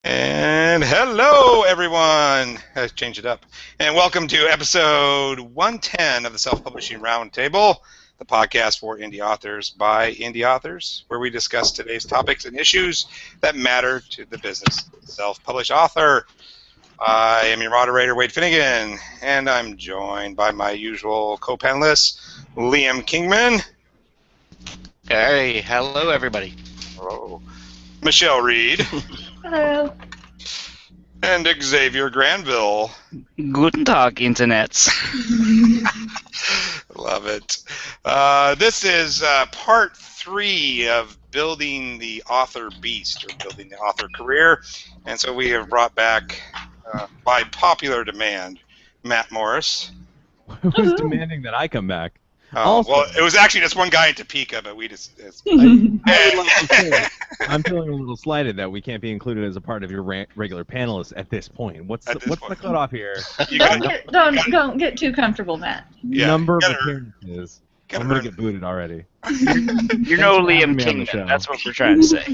And hello, everyone. Let's change it up. And welcome to episode 110 of the Self-Publishing Roundtable, the podcast for indie authors by indie authors, where we discuss today's topics and issues that matter to the business self-published author. I am your moderator, Wade Finnegan, and I'm joined by my usual co-panelists, Liam Kingman. Hey, hello everybody. Hello. Michelle Reed. Hello. And Xavier Granville. Guten Tag, Internets. Love it. This is part 3 of building the author beast, or building the author career. And so we have brought back, by popular demand, Matt Morris. Who's demanding that I come back? Well, it was actually just one guy in Topeka, but we just... I'm feeling a little slighted that we can't be included as a part of your regular panelists at this point. What's the cutoff here? Don't get too comfortable, Matt. Yeah, number of appearances. I'm going to get booted already. You're no Liam Kingman. That's what we're trying to say.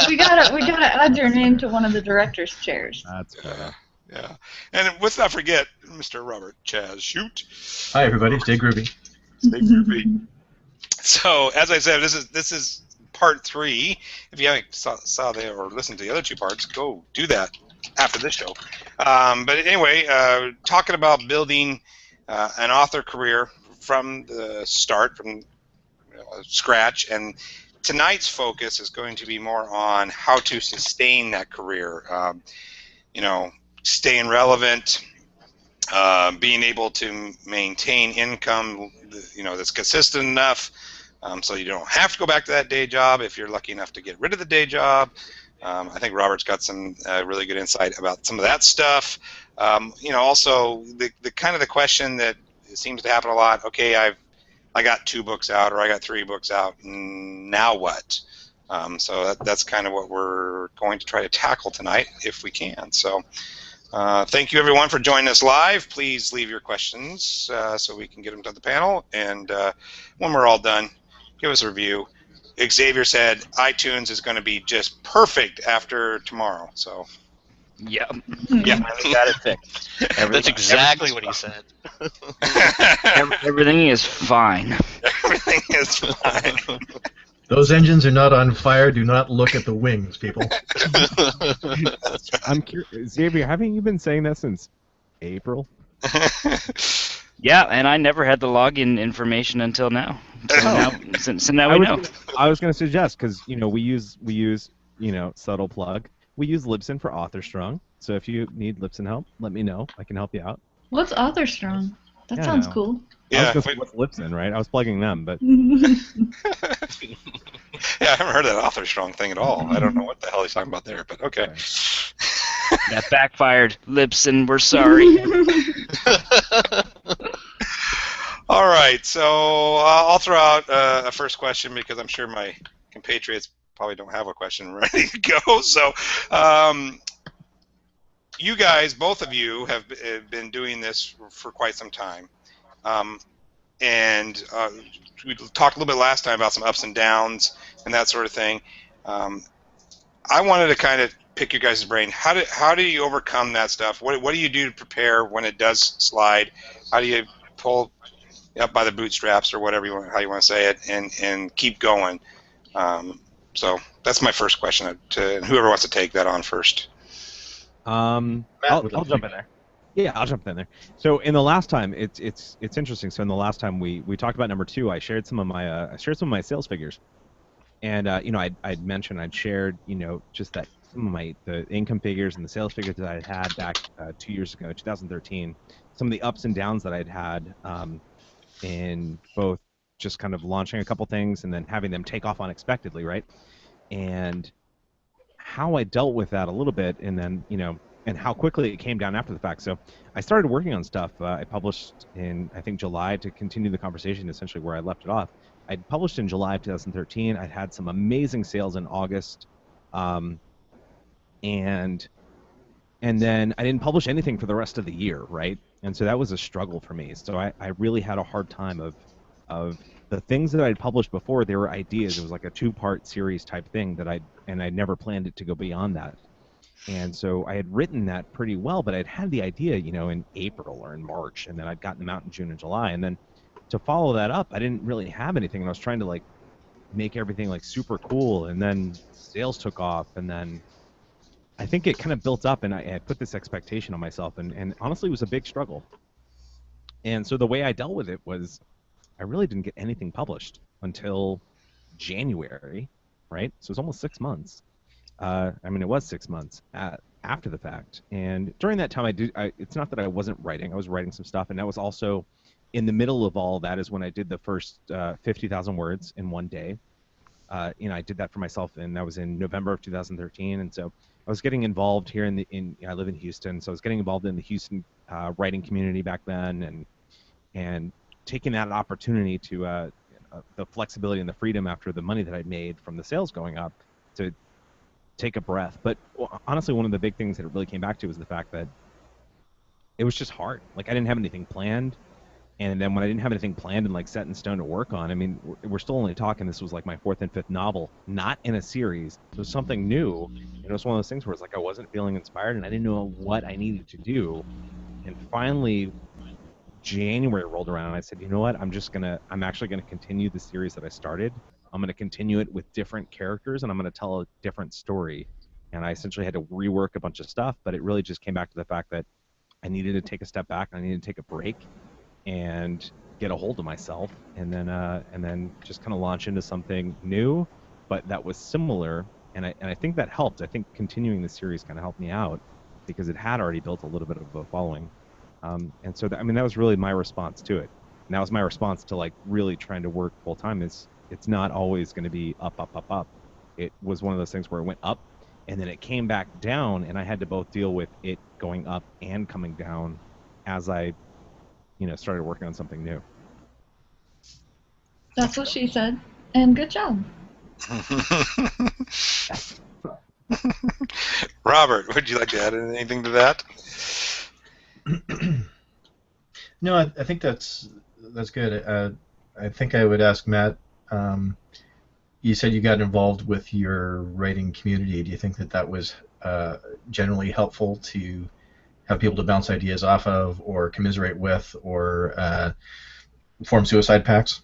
we gotta add your name to one of the directors' chairs. That's better. Yeah. And let's not forget Mr. Robert Chazz Chute. Hi, everybody. Stay groovy. Stay groovy. So, as I said, this is part 3. If you haven't saw the or listened to the other 2 parts, go do that after this show. But anyway, talking about building an author career from the start, from scratch, and tonight's focus is going to be more on how to sustain that career. Staying relevant, being able to maintain income, that's consistent enough, so you don't have to go back to that day job if you're lucky enough to get rid of the day job. I think Robert's got some really good insight about some of that stuff. Also the kind of the question that seems to happen a lot. Okay, I got 2 books out, or I got 3 books out. Now what? So that's kind of what we're going to try to tackle tonight, if we can. So. Thank you, everyone, for joining us live. Please leave your questions so we can get them to the panel. And when we're all done, give us a review. Xavier said iTunes is going to be just perfect after tomorrow. So, yeah, I got it fixed. That's exactly what he said. Everything is fine. Everything is fine. Those engines are not on fire. Do not look at the wings, people. I'm curious, Xavier, haven't you been saying that since April? Yeah, and I never had the login information until now. So now we know. I was going to suggest, because we use subtle plug. We use Libsyn for AuthorStrong. So if you need Libsyn help, let me know. I can help you out. What's AuthorStrong? That sounds cool. Yeah, what's Libsyn, right? I was plugging them, but yeah, I haven't heard of that AuthorStrong thing at all. I don't know what the hell he's talking about there, but okay. That backfired. Libsyn, we're sorry. All right, so I'll throw out a first question because I'm sure my compatriots probably don't have a question ready to go. So you guys, both of you, have been doing this for quite some time. And we talked a little bit last time about some ups and downs and that sort of thing. I wanted to kind of pick your guys' brain. How do you overcome that stuff? What do you do to prepare when it does slide? How do you pull up by the bootstraps, or whatever how you want to say it, and keep going? So that's my first question. To whoever wants to take that on first. I'll jump in there. Yeah, I'll jump in there. So in the last time, it's interesting. So in the last time we talked about number 2, I shared some of my sales figures, and I'd mentioned I'd shared just that some of the income figures and the sales figures that I had back 2 years ago, 2013, some of the ups and downs that I'd had in both just kind of launching a couple things and then having them take off unexpectedly, right? And how I dealt with that a little bit, and then and how quickly it came down after the fact. So I started working on stuff. I published in, I think, July, to continue the conversation essentially where I left it off. I'd published in July of 2013. I'd had some amazing sales in August. And then I didn't publish anything for the rest of the year, right? And so that was a struggle for me. So I really had a hard time of the things that I'd published before. They were ideas. It was like a 2-part series type thing that I never planned it to go beyond that. And so I had written that pretty well, but I'd had the idea, in April or in March, and then I'd gotten them out in June and July. And then to follow that up, I didn't really have anything. And I was trying to like make everything like super cool. And then sales took off. And then I think it kind of built up, and I had put this expectation on myself. And honestly, it was a big struggle. And so the way I dealt with it was I really didn't get anything published until January, right? So it was almost 6 months. It was 6 months after the fact. And during that time, it's not that I wasn't writing. I was writing some stuff. And that was also in the middle of all that is when I did the first 50,000 words in one day. I did that for myself, and that was in November of 2013. And so I was getting involved here I live in Houston, so I was getting involved in the Houston writing community back then, and taking that opportunity to the flexibility and the freedom after the money that I'd made from the sales going up to take a breath. But honestly, one of the big things that it really came back to was the fact that it was just hard. Like, I didn't have anything planned. And then when I didn't have anything planned and like set in stone to work on, we're still only talking, this was like my 4th and 5th novel, not in a series. It was something new. And it was one of those things where it's like I wasn't feeling inspired and I didn't know what I needed to do. And finally, January rolled around and I said, you know what, I'm actually gonna continue the series that I started. I'm gonna continue it with different characters and I'm gonna tell a different story. And I essentially had to rework a bunch of stuff, but it really just came back to the fact that I needed to take a step back, I needed to take a break and get a hold of myself, and then just kind of launch into something new, but that was similar. And I think that helped. I think continuing the series kind of helped me out because it had already built a little bit of a following. And so that was really my response to it. And that was my response to like really trying to work full time. It's not always going to be up, up, up, up. It was one of those things where it went up and then it came back down, and I had to both deal with it going up and coming down as I started working on something new. That's what she said. And good job. Robert, would you like to add anything to that? No, I think that's good. I think I would ask Matt. You said you got involved with your writing community. Do you think that was generally helpful to have people to bounce ideas off of, or commiserate with, or form suicide pacts?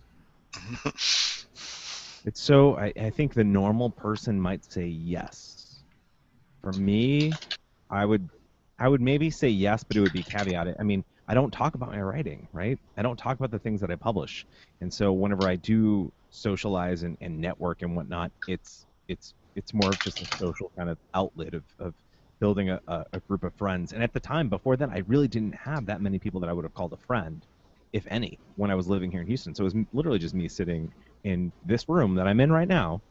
It's so I think the normal person might say yes. For me, I would maybe say yes, but it would be caveated. I don't talk about my writing, right? I don't talk about the things that I publish. And so whenever I do socialize and network and whatnot, it's more of just a social kind of outlet of building a group of friends. And at the time, before then, I really didn't have that many people that I would have called a friend, if any, when I was living here in Houston. So it was literally just me sitting in this room that I'm in right now,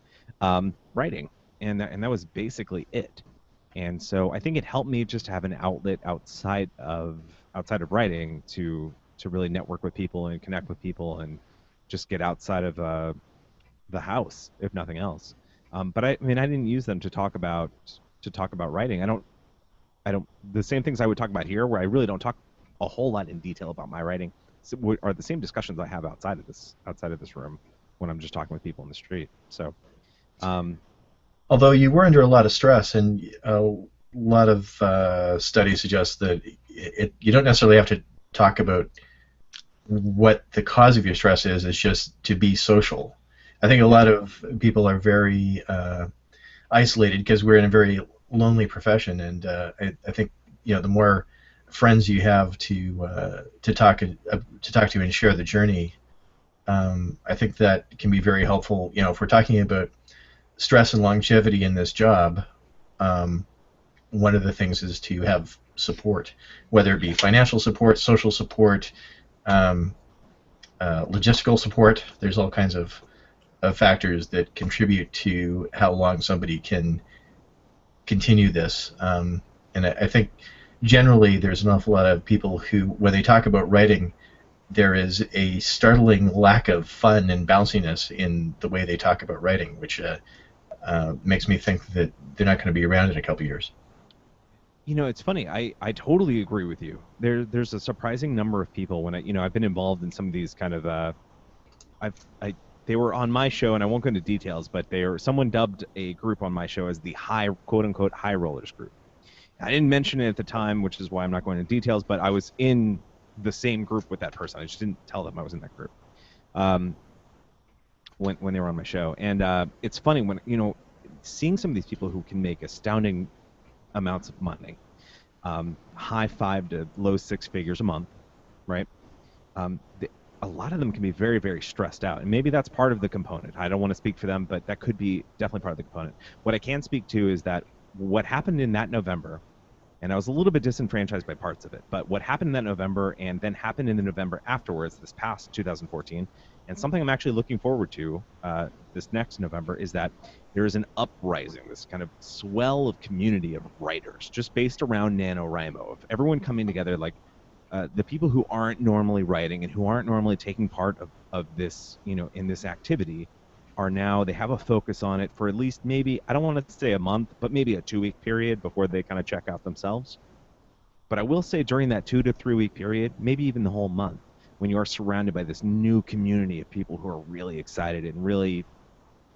writing. And that was basically it. And so I think it helped me just have an outlet outside of writing to really network with people and connect with people and just get outside of the house, if nothing else. But I didn't use them to talk about writing. I don't the same things I would talk about here, where I really don't talk a whole lot in detail about my writing, are the same discussions I have outside of this room when I'm just talking with people in the street. So although you were under a lot of stress, and a lot of studies suggest that you don't necessarily have to talk about what the cause of your stress is. It's just to be social. I think a lot of people are very isolated because we're in a very lonely profession, and I think the more friends you have to talk to and share the journey, I think that can be very helpful. If we're talking about stress and longevity in this job, one of the things is to have support, whether it be financial support, social support, logistical support. There's all kinds of factors that contribute to how long somebody can continue this. And I think generally there's an awful lot of people who, when they talk about writing, there is a startling lack of fun and bounciness in the way they talk about writing, which makes me think that they're not going to be around in a couple years. It's funny. I totally agree with you. There's a surprising number of people when I've been involved in some of these kind of they were on my show, and I won't go into details, but someone dubbed a group on my show as the quote unquote high rollers group. I didn't mention it at the time, which is why I'm not going into details, but I was in the same group with that person. I just didn't tell them I was in that group when they were on my show. And it's funny when, seeing some of these people who can make astounding amounts of money, high 5 to low 6 figures a month, right? A lot of them can be very, very stressed out. And maybe that's part of the component. I don't want to speak for them, but that could be definitely part of the component. What I can speak to is that what happened in that November, and I was a little bit disenfranchised by parts of it, but what happened in that November and then happened in the November afterwards, this past 2014, and something I'm actually looking forward to this next November, is that there is an uprising, this kind of swell of community of writers, just based around NaNoWriMo, of everyone coming together, like the people who aren't normally writing and who aren't normally taking part of this, in this activity, are now, they have a focus on it for at least maybe, I don't want to say a month, but maybe a 2-week period before they kind of check out themselves. But I will say during that 2 to 3 week period, maybe even the whole month, when you are surrounded by this new community of people who are really excited and really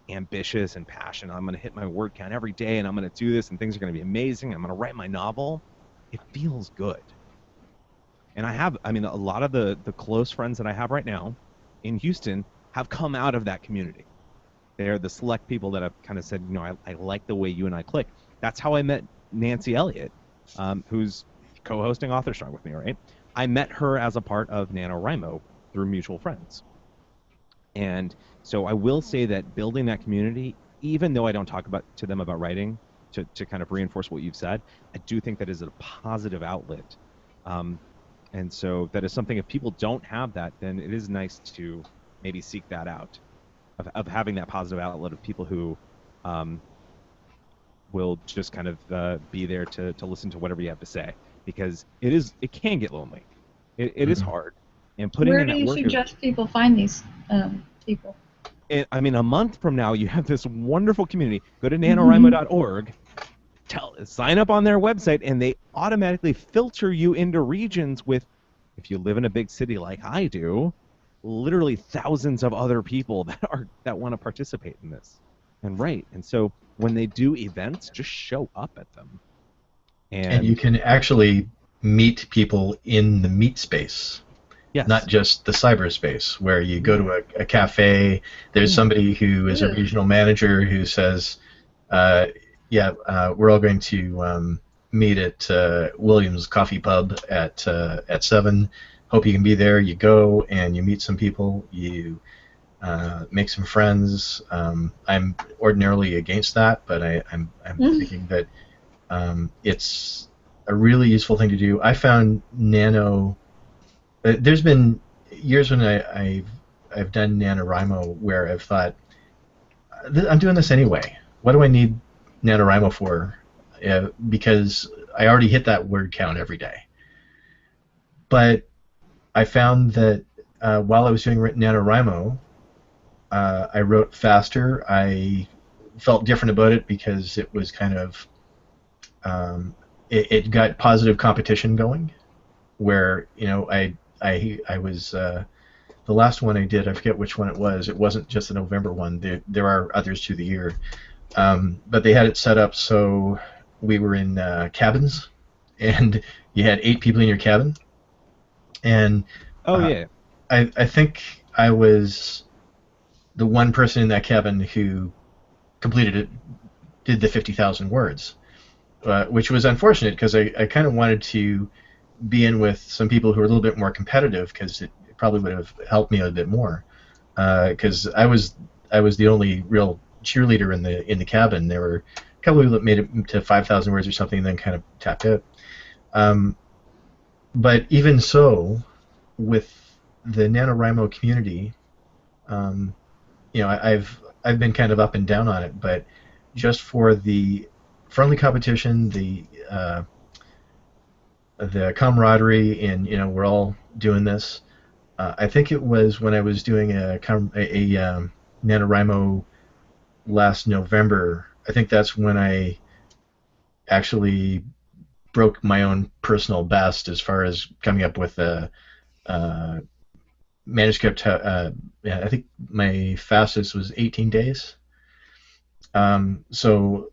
ambitious and passionate, I'm going to hit my word count every day and I'm going to do this and things are going to be amazing, I'm going to write my novel, it feels good. And a lot of the close friends that I have right now in Houston have come out of that community. They're the select people that have kind of said, I like the way you and I click. That's how I met Nancy Elliott, who's co-hosting Author Strong with me, right? I met her as a part of NaNoWriMo through mutual friends. And so I will say that building that community, even though I don't talk to them about writing, to kind of reinforce what you've said, I do think that is a positive outlet. And so that is something, if people don't have that, then it is nice to maybe seek that out, of having that positive outlet of people who will just kind of be there to listen to whatever you have to say, because it can get lonely. It is hard. And putting Where in do that you work suggest people find these people? A month from now, you have this wonderful community. Go to nanowrimo.org, sign up on their website, and they automatically filter you into regions with, if you live in a big city like I do, literally thousands of other people that want to participate in this and write. And so when they do events, just show up at them. And you can actually meet people in the meet space. Yes. Not just the cyberspace, where you go to a cafe, there's somebody who is a regional manager who says, we're all going to meet at Williams Coffee Pub at 7. Hope you can be there. You go and you meet some people. You make some friends. I'm ordinarily against that, but I'm thinking that it's a really useful thing to do. I found Nano. There's been years when I've done NaNoWriMo where I've thought, I'm doing this anyway. What do I need NaNoWriMo for? Because I already hit that word count every day. But I found that while I was doing NaNoWriMo, I wrote faster. I felt different about it because it was kind of it got positive competition going, where I was the last one I did, I forget which one it was. It wasn't just the November one. There are others through the year, but they had it set up so we were in cabins, and you had 8 people in your cabin, and I think I was the one person in that cabin who completed it, did the 50,000 words, which was unfortunate because I kind of wanted to be in with some people who are a little bit more competitive, because it probably would have helped me a bit more, because I was the only real cheerleader in the cabin. There were a couple of people that made it to 5,000 words or something and then kind of tapped out. But even so, with the NaNoWriMo community, I've been kind of up and down on it, but just for the friendly competition, the camaraderie, and we're all doing this. I think it was when I was doing a NaNoWriMo last November. I think that's when I actually broke my own personal best as far as coming up with a manuscript. I think my fastest was 18 days. So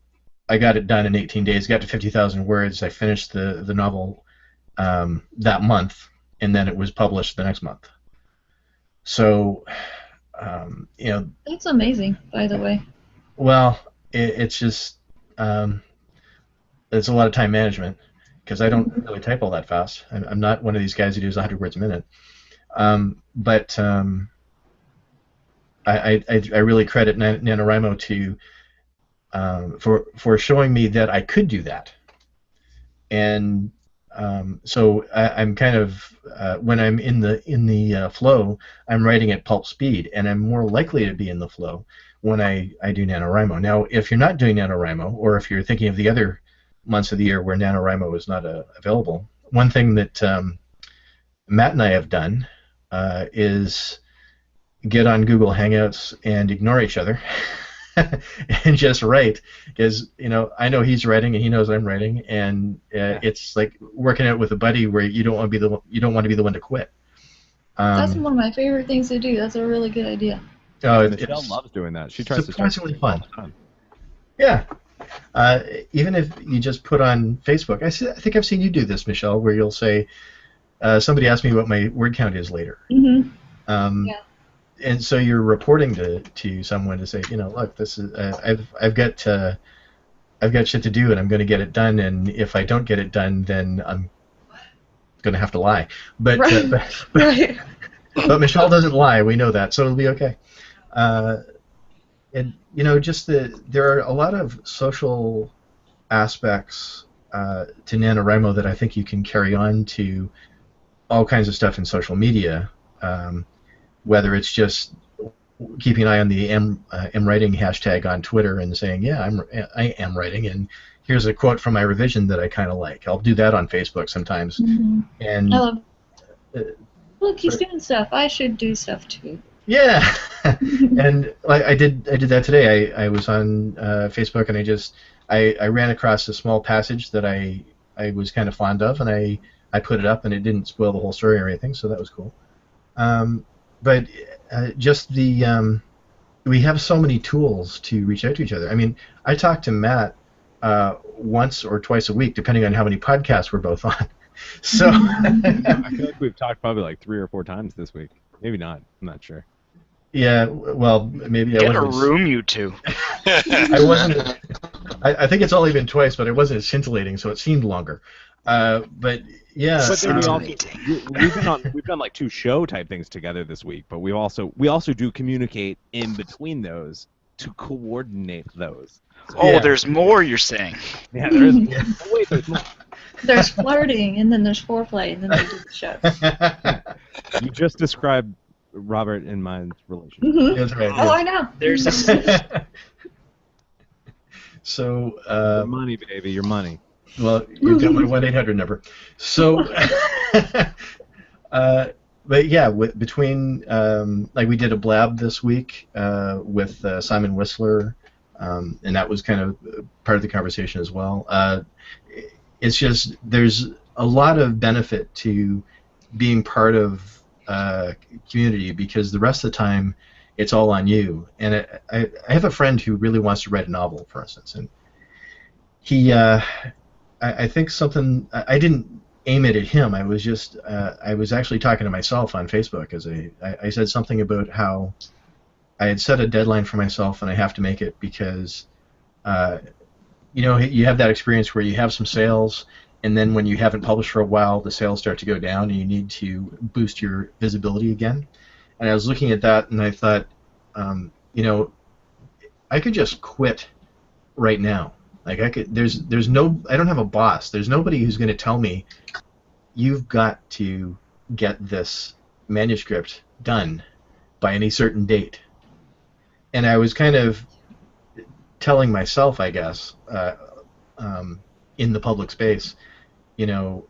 I got it done in 18 days. Got to 50,000 words. I finished the novel that month, and then it was published the next month. So, you know, That's amazing, by the way. well, it's just it's a lot of time management because I don't really type all that fast. I'm not one of these guys who does 100 words a minute. But I really credit NaNoWriMo to for showing me that I could do that. And so I'm kind of when I'm in the flow, I'm writing at pulp speed, and I'm more likely to be in the flow when I do NaNoWriMo. Now, if you're not doing NaNoWriMo, or if you're thinking of the other months of the year where NaNoWriMo is not available, one thing that Matt and I have done is get on Google Hangouts and ignore each other and just write, because I know he's writing and he knows I'm writing, and it's like working out with a buddy where you don't want to be the one to quit. That's one of my favorite things to do. That's a really good idea. Oh, Michelle loves doing that. She tries to surprisingly fun. Yeah. Even if you just put on Facebook, I think I've seen you do this, Michelle, where you'll say, somebody asked me what my word count is later. Mm-hmm. Yeah. And so you're reporting to someone to say, look, this is I've got shit to do, and I'm going to get it done. And if I don't get it done, then I'm going to have to lie. But Right. but Michelle doesn't lie. We know that, so it'll be okay. And there are a lot of social aspects to NaNoWriMo that I think you can carry on to all kinds of stuff in social media. Whether it's just keeping an eye on the M writing hashtag on Twitter and saying, yeah, I am writing, and here's a quote from my revision that I kind of like. I'll do that on Facebook sometimes. Mm-hmm. And I love. Look, he's doing stuff. I should do stuff too. Yeah, and I did that today. I was on Facebook, and I ran across a small passage that I was kind of fond of, and I put it up, and it didn't spoil the whole story or anything, so that was cool. But just we have so many tools to reach out to each other. I mean, I talk to Matt once or twice a week, depending on how many podcasts we're both on. So I feel like we've talked probably like 3 or 4 times this week. Maybe not. I'm not sure. Yeah, well, maybe Get a room, you two. I wasn't. I think it's only been twice, but it wasn't as scintillating, so it seemed longer. But yeah, but we've done like 2 show type things together this week, but we also do communicate in between those to coordinate those. So, oh, yeah. There's more, you're saying? Yeah, there is. Oh, wait, there's more. There's flirting, and then there's foreplay, and then they do the show. You just described Robert and my relationship. Mm-hmm. That's right. Oh, I know. There's So your money, baby, your money. Well, you've got my 1-800 number. So, but yeah, between like we did a blab this week with Simon Whistler, and that was kind of part of the conversation as well. It's just there's a lot of benefit to being part of community, because the rest of the time it's all on you. And I have a friend who really wants to write a novel, for instance, and he I think something I didn't aim it at him. I was just I was actually talking to myself on Facebook, as I said something about how I had set a deadline for myself and I have to make it because you have that experience where you have some sales, and then when you haven't published for a while, the sales start to go down, and you need to boost your visibility again. And I was looking at that, and I thought, I could just quit right now. Like I could. There's no. I don't have a boss. There's nobody who's going to tell me, you've got to get this manuscript done by any certain date. And I was kind of telling myself, I guess, in the public space, it's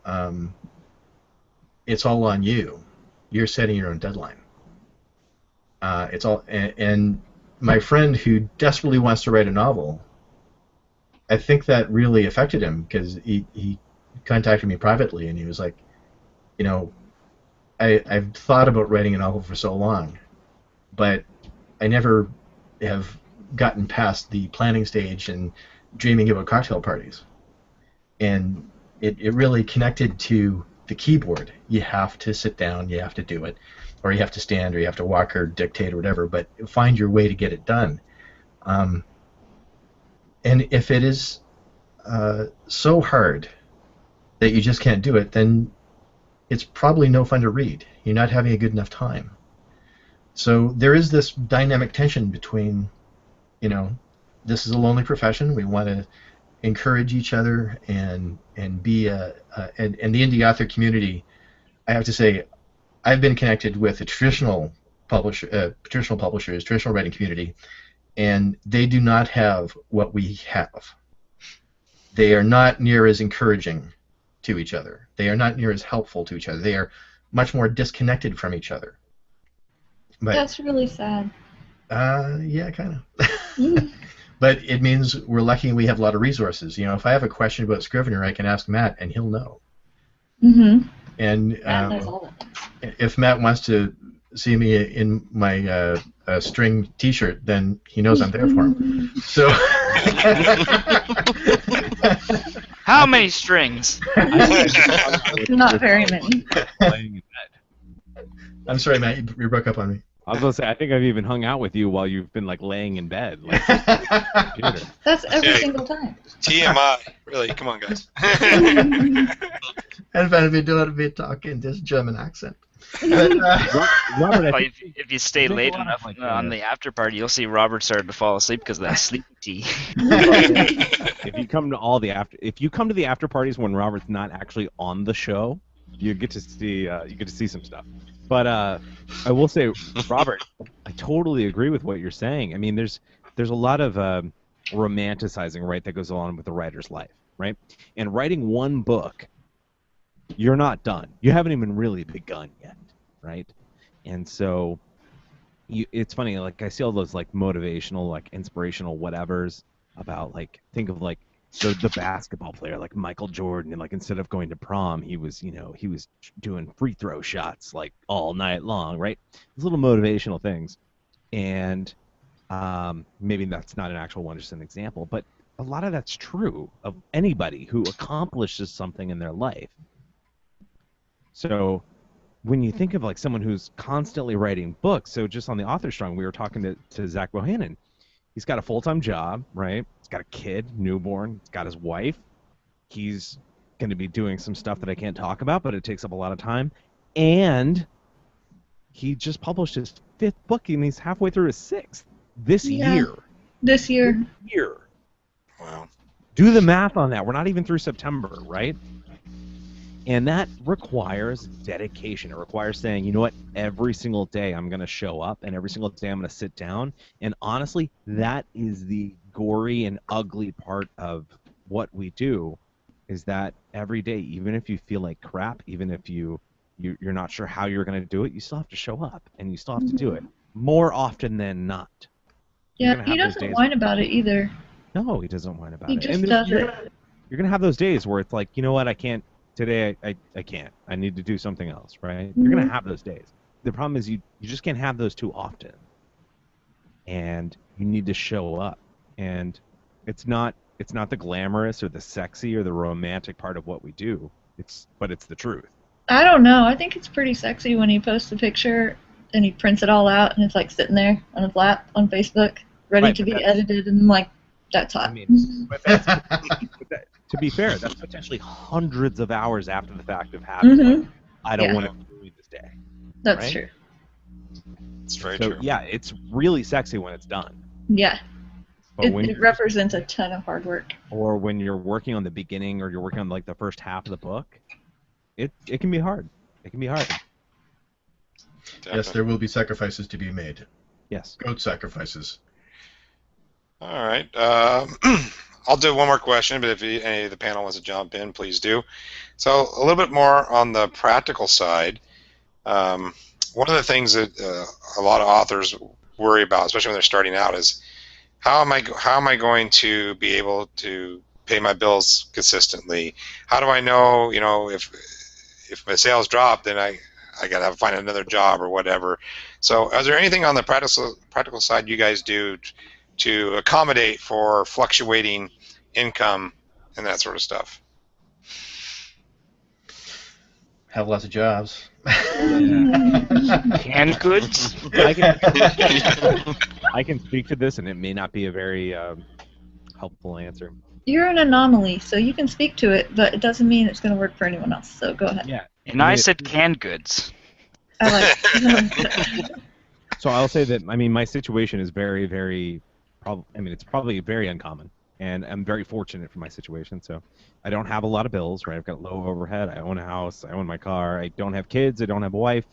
all on you. You're setting your own deadline. It's all, and my friend who desperately wants to write a novel, I think that really affected him, because he contacted me privately, and he was like, I've thought about writing a novel for so long, but I never have gotten past the planning stage and dreaming about cocktail parties. And it really connected to the keyboard. You have to sit down, you have to do it, or you have to stand, or you have to walk or dictate or whatever, but find your way to get it done. And if it is so hard that you just can't do it, then it's probably no fun to read. You're not having a good enough time. So there is this dynamic tension between, this is a lonely profession. We want to encourage each other and be and the indie author community. I have to say, I've been connected with a traditional publishers, traditional writing community, and they do not have what we have. They are not near as encouraging to each other. They are not near as helpful to each other. They are much more disconnected from each other. But, that's really sad. Yeah, kind of. But it means we're lucky we have a lot of resources. If I have a question about Scrivener, I can ask Matt, and he'll know. Mm-hmm. And Matt knows all of it. if Matt wants to see me in my string T-shirt, then he knows I'm there for him. So. How many strings? Not very many. I'm sorry, Matt. You broke up on me. I was gonna say, I think I've even hung out with you while you've been laying in bed. That's every Okay. single time. TMI. Really, come on, guys. And if I'd be talking this German accent. But, Robert, Well, if you stay There's a late lot of, enough like, on the after party, you'll see Robert started to fall asleep because of that sleepy tea. if you come to the after parties when Robert's not actually on the show, you get to see some stuff. But I will say, Robert, I totally agree with what you're saying. I mean, there's a lot of romanticizing, right, that goes on with the writer's life, right? And writing one book, you're not done. You haven't even really begun yet, right? And so it's funny, I see all those motivational, inspirational whatevers about think of the basketball player like Michael Jordan, and instead of going to prom, he was doing free throw shots all night long, right? Those little motivational things, and maybe that's not an actual one, just an example, but a lot of that's true of anybody who accomplishes something in their life. So when you think of someone who's constantly writing books, so just on the author strong, we were talking to Zach Bohannon. He's got a full-time job, right? He's got a kid, newborn. He's got his wife. He's going to be doing some stuff that I can't talk about, but it takes up a lot of time. And he just published his 5th book, and he's halfway through his 6th this year. This year. Wow. Do the math on that. We're not even through September, right? And that requires dedication. It requires saying, you know what, every single day I'm going to show up, and every single day I'm going to sit down. And honestly, that is the gory and ugly part of what we do, is that every day, even if you feel like crap, even if you're not sure how you're going to do it, you still have to show up, and you still have to do it more often than not. Yeah, he doesn't whine about it either. No, he doesn't whine about He it. just does it. You're going to have those days where it's you know what, I can't. Today, I can't. I need to do something else, right? You're going to have those days. The problem is you just can't have those too often. And you need to show up. And it's not the glamorous or the sexy or the romantic part of what we do. But it's the truth. I don't know. I think it's pretty sexy when he posts a picture and he prints it all out and it's sitting there on his lap on Facebook, ready to be edited, and that's hot. I mean, to be fair, that's potentially hundreds of hours after the fact of having. I don't want to ruin this day. That's right? true. It's very So true. yeah, it's really sexy when it's done. Yeah. But It represents a ton of hard work. Or when you're working on the beginning, or you're working on the first half of the book, it can be hard. It can be hard. Yes, there will be sacrifices to be made. Yes. Goat sacrifices. All right. I'll do one more question, but if any of the panel wants to jump in, please do. So a little bit more on the practical side. One of the things that a lot of authors worry about, especially when they're starting out, is how am I going to be able to pay my bills consistently? How do I know, if my sales drop, then I got to find another job or whatever. So is there anything on the practical side you guys do to accommodate for fluctuating income, and that sort of stuff. Have lots of jobs. Canned goods? I can speak to this, and it may not be a very helpful answer. You're an anomaly, so you can speak to it, but it doesn't mean it's going to work for anyone else. So go ahead. Yeah. And I said canned goods. I like it. So I'll say that, I mean, my situation is very, very, it's probably very uncommon, and I'm very fortunate for my situation. So I don't have a lot of bills, right? I've got low overhead. I own a house. I own my car. I don't have kids. I don't have a wife.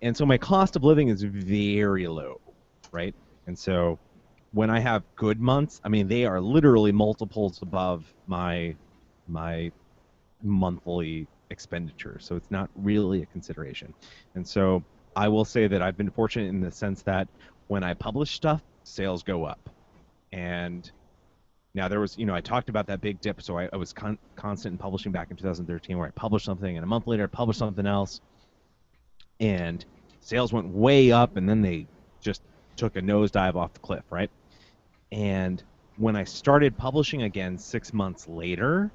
And so my cost of living is very low, right? And so when I have good months, I mean, they are literally multiples above my monthly expenditure. So it's not really a consideration. And so I will say that I've been fortunate in the sense that when I publish stuff, sales go up. And now there was, I talked about that big dip, so I was constant in publishing back in 2013 where I published something and a month later I published something else. And sales went way up, and then they just took a nosedive off the cliff, right? And when I started publishing again 6 months later,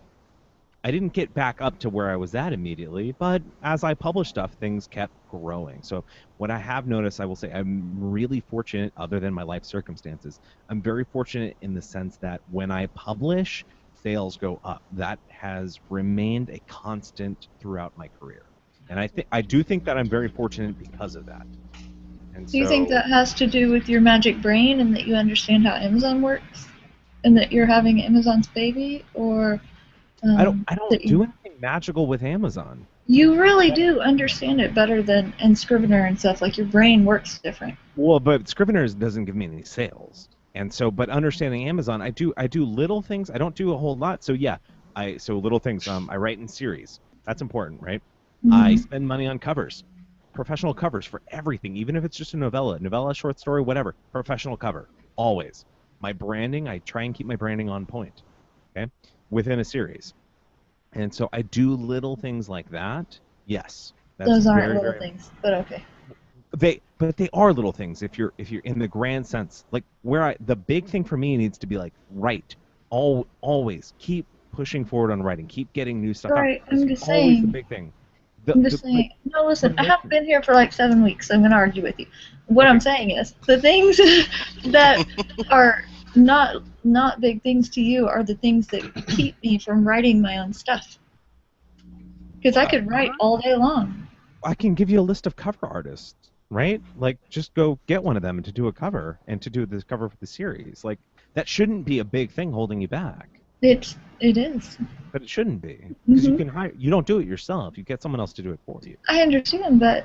I didn't get back up to where I was at immediately, but as I published stuff, things kept growing. So what I have noticed, I will say, I'm really fortunate, other than my life circumstances. I'm very fortunate in the sense that when I publish, sales go up. That has remained a constant throughout my career. And I do think that I'm very fortunate because of that. And Do you think that has to do with your magic brain and that you understand how Amazon works, and that you're having Amazon's baby, or I don't do anything magical with Amazon. You really do understand it better than Scrivener and stuff. Like, your brain works different. Well, but Scrivener doesn't give me any sales, and so but understanding Amazon, I do little things. I don't do a whole lot. So yeah, so little things. I write in series. That's important, right? Mm-hmm. I spend money on covers, professional covers for everything, even if it's just a novella, short story, whatever. Professional cover, always. My branding, I try and keep my branding on point, okay, within a series. And so I do little things like that. Yes, those aren't little things, but okay. But they are little things if you're in the grand sense. Like the big thing for me needs to be like write. Always keep pushing forward on writing. Keep getting new stuff right, out. I'm just always saying. the big thing. I'm just saying. No, listen. I haven't been here for like 7 weeks, so I'm going to argue with you. What I'm saying is the things that are not big things to you are the things that keep me from writing my own stuff. Because I could write all day long. I can give you a list of cover artists, right? Like, just go get one of them to do a cover and to do this cover for the series. Like, that shouldn't be a big thing holding you back. It is. But it shouldn't be. Because you can hire. You don't do it yourself. You get someone else to do it for you. I understand, but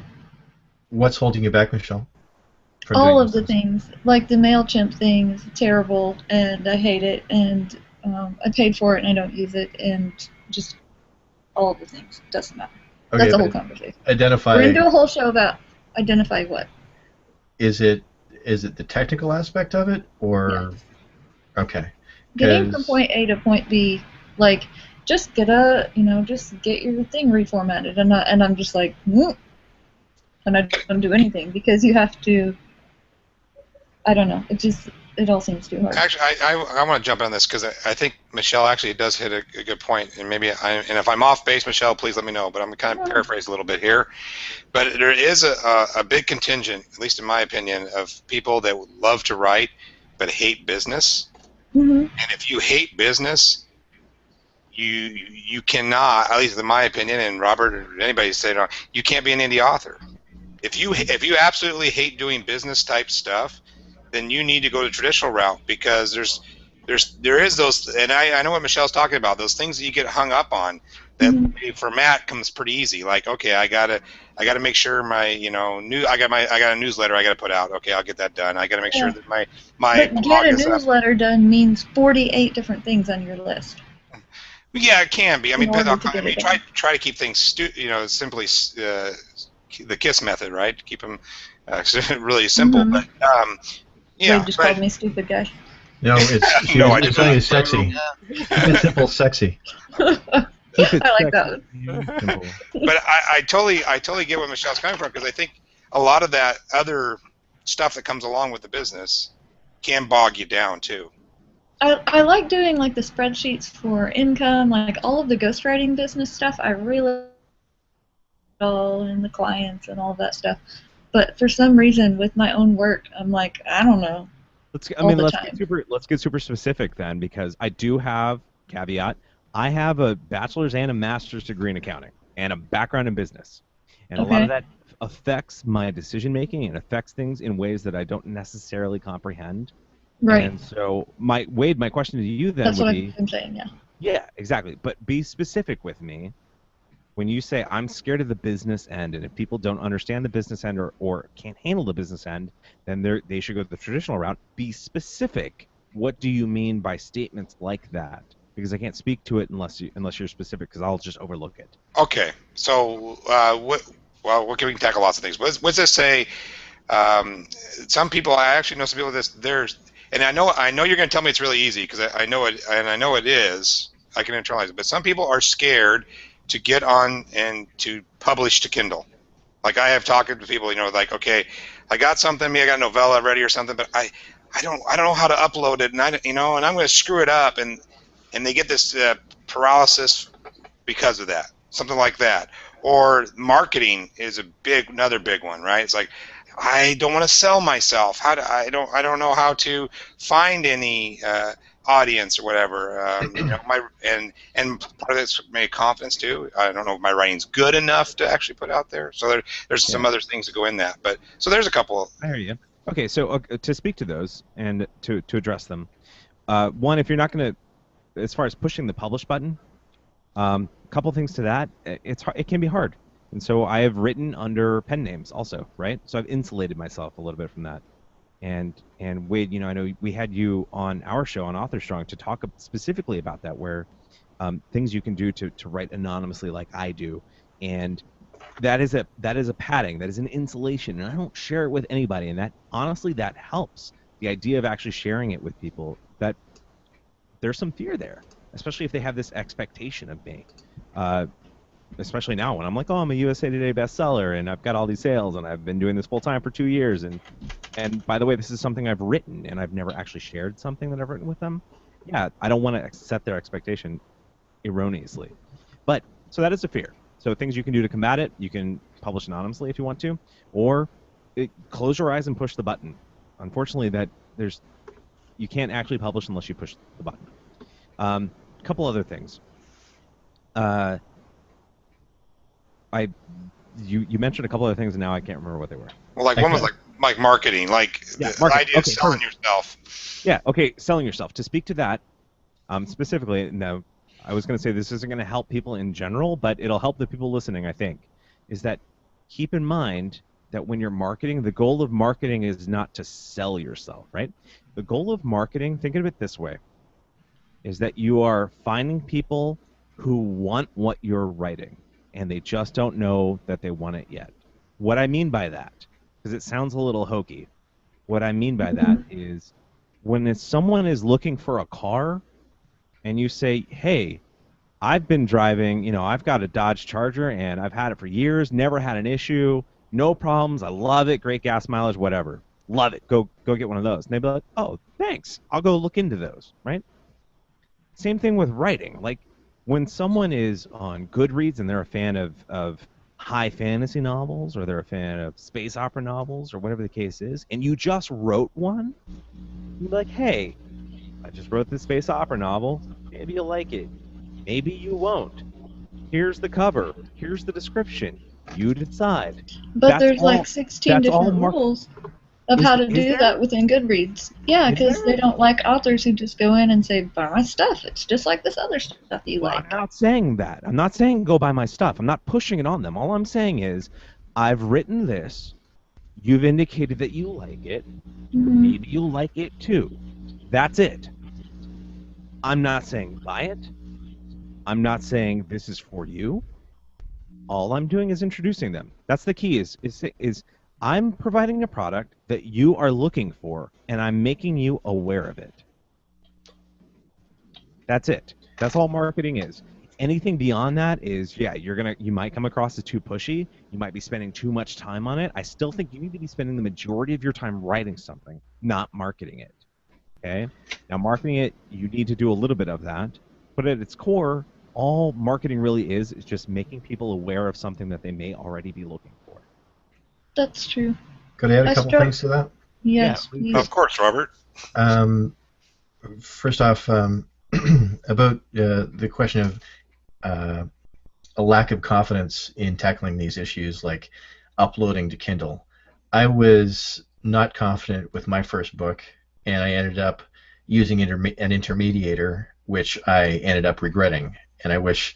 what's holding you back, Michelle? All of the things, like the MailChimp thing, is terrible, and I hate it, and I paid for it, and I don't use it, and just all of the things. Doesn't matter. Okay, that's a whole conversation. Identify. We're going to do a whole show about identify what. Is it the technical aspect of it, or yes. Okay? Getting from point A to point B, like, just get your thing reformatted, and I'm just like, and I don't do anything because you have to. I don't know. It all seems too hard. Actually, I want to jump on this because I think Michelle actually does hit a good point, and maybe and if I'm off base, Michelle, please let me know. But I'm going to kind of paraphrase a little bit here. But there is a big contingent, at least in my opinion, of people that would love to write but hate business. Mm-hmm. And if you hate business, you cannot, at least in my opinion, and Robert or anybody say it, you can't be an indie author. If you absolutely hate doing business type stuff, then you need to go the traditional route, because there is those, and I know what Michelle's talking about, those things that you get hung up on that for Matt comes pretty easy. Like, okay, I gotta make sure my I got a newsletter I gotta put out. Okay, I'll get that done. I gotta make sure that my but blog get a is newsletter done means 48 different things on your list. Yeah, it can be. I mean, try to keep things simply the KISS method, right? Keep them really simple. But yeah, Wade just called me stupid guy. No, it's something sexy. Keep it simple, sexy. I like that one. But I totally get where Michelle's coming from, because I think a lot of that other stuff that comes along with the business can bog you down too. I like doing like the spreadsheets for income, like all of the ghostwriting business stuff. I really all and the clients and all that stuff. But for some reason, with my own work, I'm like, I don't know. Let's all the let's time. get super specific then, because I do have caveat. I have a bachelor's and a master's degree in accounting and a background in business, and a lot of that affects my decision making and affects things in ways that I don't necessarily comprehend. Right. And so, my question to you then That's would what be, I've been saying, yeah. yeah, exactly. But be specific with me. When you say I'm scared of the business end, and if people don't understand the business end or can't handle the business end, then they should go the traditional route. Be specific. What do you mean by statements like that? Because I can't speak to it unless you're specific, because I'll just overlook it. Okay, so we can tackle lots of things. Let's just say some people. I actually know some people. And I know you're going to tell me it's really easy because I know it, and I know it is. I can internalize it, but some people are scared to get on and to publish to Kindle. Like I have talked to people, like, okay, I got something, maybe I got a novella ready or something, but I don't know how to upload it, and and I'm going to screw it up, and they get this paralysis because of that, something like that. Or marketing is another big one, right? It's like, I don't want to sell myself. I don't know how to find any audience or whatever. And part of it's maybe confidence too. I don't know if my writing's good enough to actually put out there. So there's some other things that go in that. But so there's a couple. I hear you. Okay, so to speak to those and to address them, one, if you're not going to, as far as pushing the publish button, a couple things to that. It can be hard. And so I have written under pen names also, right? So I've insulated myself a little bit from that. And Wade, I know we had you on our show on Author Strong to talk specifically about that, where things you can do to write anonymously like I do, and that is a padding, that is an insulation, and I don't share it with anybody, and that honestly that helps. The idea of actually sharing it with people, that there's some fear there, especially if they have this expectation of me. Especially now when I'm like, oh, I'm a USA Today bestseller and I've got all these sales and I've been doing this full time for 2 years, and by the way, this is something I've written and I've never actually shared something that I've written with them. Yeah, I don't want to set their expectation erroneously. But so that is a fear. So things you can do to combat it: you can publish anonymously if you want to, or close your eyes and push the button. Unfortunately, you can't actually publish unless you push the button. A couple other things. You mentioned a couple other things, and now I can't remember what they were. Well, like one was like marketing, like the idea of selling yourself. Yeah, okay, selling yourself. To speak to that specifically, no, I was going to say this isn't going to help people in general, but it'll help the people listening, I think, is that keep in mind that when you're marketing, the goal of marketing is not to sell yourself, right? The goal of marketing, think of it this way, is that you are finding people who want what you're writing, and they just don't know that they want it yet. What I mean by that, because it sounds a little hokey, what I mean by that is when someone is looking for a car and you say, hey, I've been driving, I've got a Dodge Charger and I've had it for years, never had an issue, no problems, I love it, great gas mileage, whatever. Love it. Go get one of those. And they'd be like, oh, thanks. I'll go look into those, right? Same thing with writing. Like, when someone is on Goodreads and they're a fan of high fantasy novels, or they're a fan of space opera novels, or whatever the case is, and you just wrote one, you're like, hey, I just wrote this space opera novel. Maybe you'll like it. Maybe you won't. Here's the cover. Here's the description. You decide. But there's like 16 different rules of how to do that within Goodreads. Yeah, because they don't like authors who just go in and say, buy my stuff. It's just like this other stuff you like. I'm not saying that. I'm not saying go buy my stuff. I'm not pushing it on them. All I'm saying is, I've written this. You've indicated that you like it. Maybe you'll like it too. That's it. I'm not saying buy it. I'm not saying this is for you. All I'm doing is introducing them. That's the key, is I'm providing a product that you are looking for, and I'm making you aware of it. That's it. That's all marketing is. Anything beyond that is, yeah, you might come across as too pushy. You might be spending too much time on it. I still think you need to be spending the majority of your time writing something, not marketing it. Okay. Now, marketing it, you need to do a little bit of that, but at its core, all marketing really is just making people aware of something that they may already be looking for. That's true. Could I add a couple things to that? Yes, Yeah, please. Of course, Robert. First off, about the question of a lack of confidence in tackling these issues like uploading to Kindle. I was not confident with my first book, and I ended up using an intermediator, which I ended up regretting, and I wish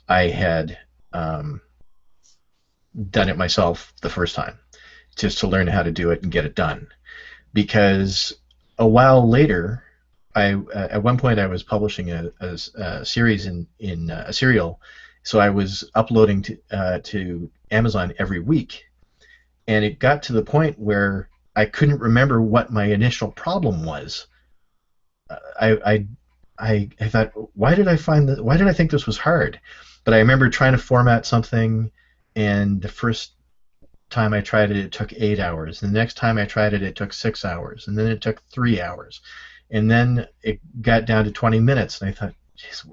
I had done it myself the first time, just to learn how to do it and get it done. Because a while later, at one point I was publishing a series in a serial, so I was uploading to Amazon every week, and it got to the point where I couldn't remember what my initial problem was. I thought, why did I think this was hard? But I remember trying to format something, and the first time I tried it, it took 8 hours. The next time I tried it, it took 6 hours, and then it took 3 hours, and then it got down to 20 minutes. And I thought, geez,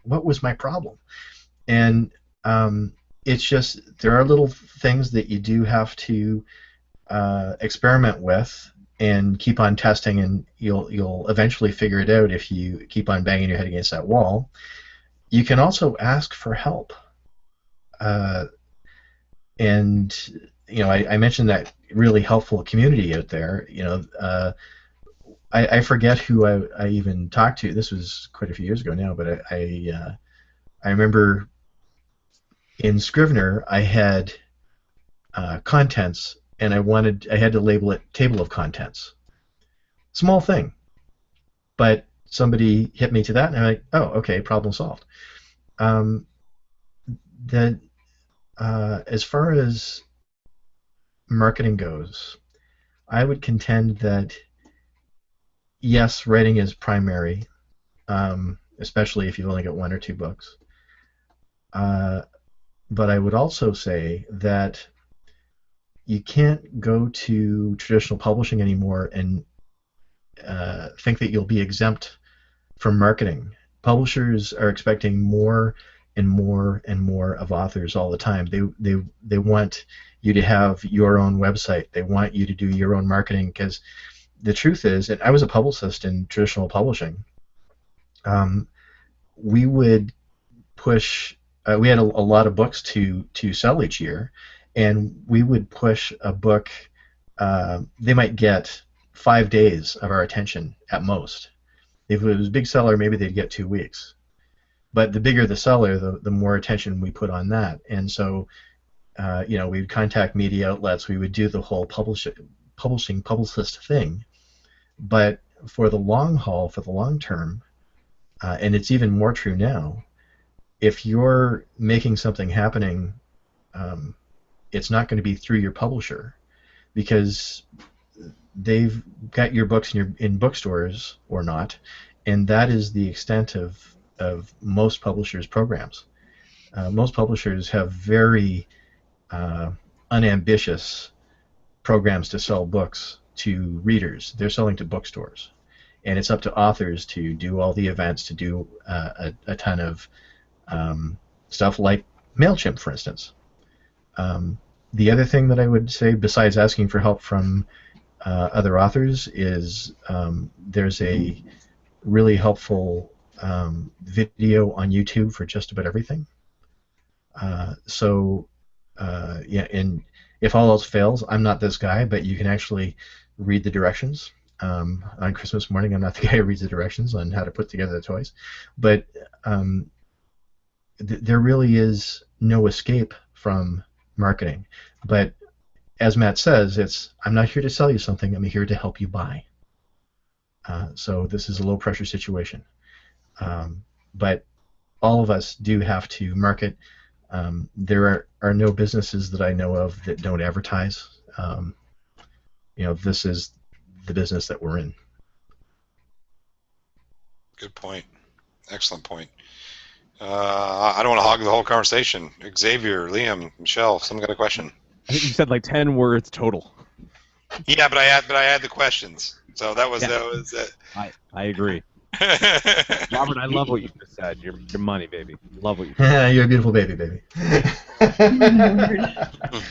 what was my problem? And it's just, there are little things that you do have to experiment with and keep on testing, and you'll eventually figure it out if you keep on banging your head against that wall. You can also ask for help. And I mentioned that really helpful community out there. I forget who I even talked to. This was quite a few years ago now, but I remember in Scrivener I had contents, and I had to label it table of contents. Small thing, but somebody hit me to that, and I'm like, oh, okay, problem solved. As far as marketing goes, I would contend that yes, writing is primary, especially if you've only got 1 or 2 books. But I would also say that you can't go to traditional publishing anymore and think that you'll be exempt from marketing. Publishers are expecting more and more and more of authors all the time. They want you to have your own website. They want you to do your own marketing, because the truth is, and I was a publicist in traditional publishing, we would push, we had a lot of books to sell each year, and we would push a book, they might get 5 days of our attention at most. If it was a big seller, maybe they'd get 2 weeks. But the bigger the seller, the more attention we put on that. And so, we'd contact media outlets, we would do the whole publishing publicist thing. But for the long haul, for the long term, and it's even more true now, if you're making something happening, it's not going to be through your publisher, because they've got your books in bookstores or not, and that is the extent of most publishers' programs. Most publishers have very unambitious programs to sell books to readers. They're selling to bookstores, and it's up to authors to do all the events, to do a ton of stuff like MailChimp, for instance. The other thing that I would say, besides asking for help from other authors, is there's a really helpful video on YouTube for just about everything. And if all else fails, I'm not this guy, but you can actually read the directions. On Christmas morning, I'm not the guy who reads the directions on how to put together the toys. But there really is no escape from marketing. But as Matt says, I'm not here to sell you something, I'm here to help you buy. So this is a low-pressure situation. But all of us do have to market. There are no businesses that I know of that don't advertise. This is the business that we're in. Good point. Excellent point. I don't want to hog the whole conversation. Xavier, Liam, Michelle, someone got a question? I think you said like 10 words total. Yeah, but I had the questions. So that was Yeah. that was it. I agree. Robert, I love what you just said. Your money, baby. Love what you just said. You're a beautiful baby, baby.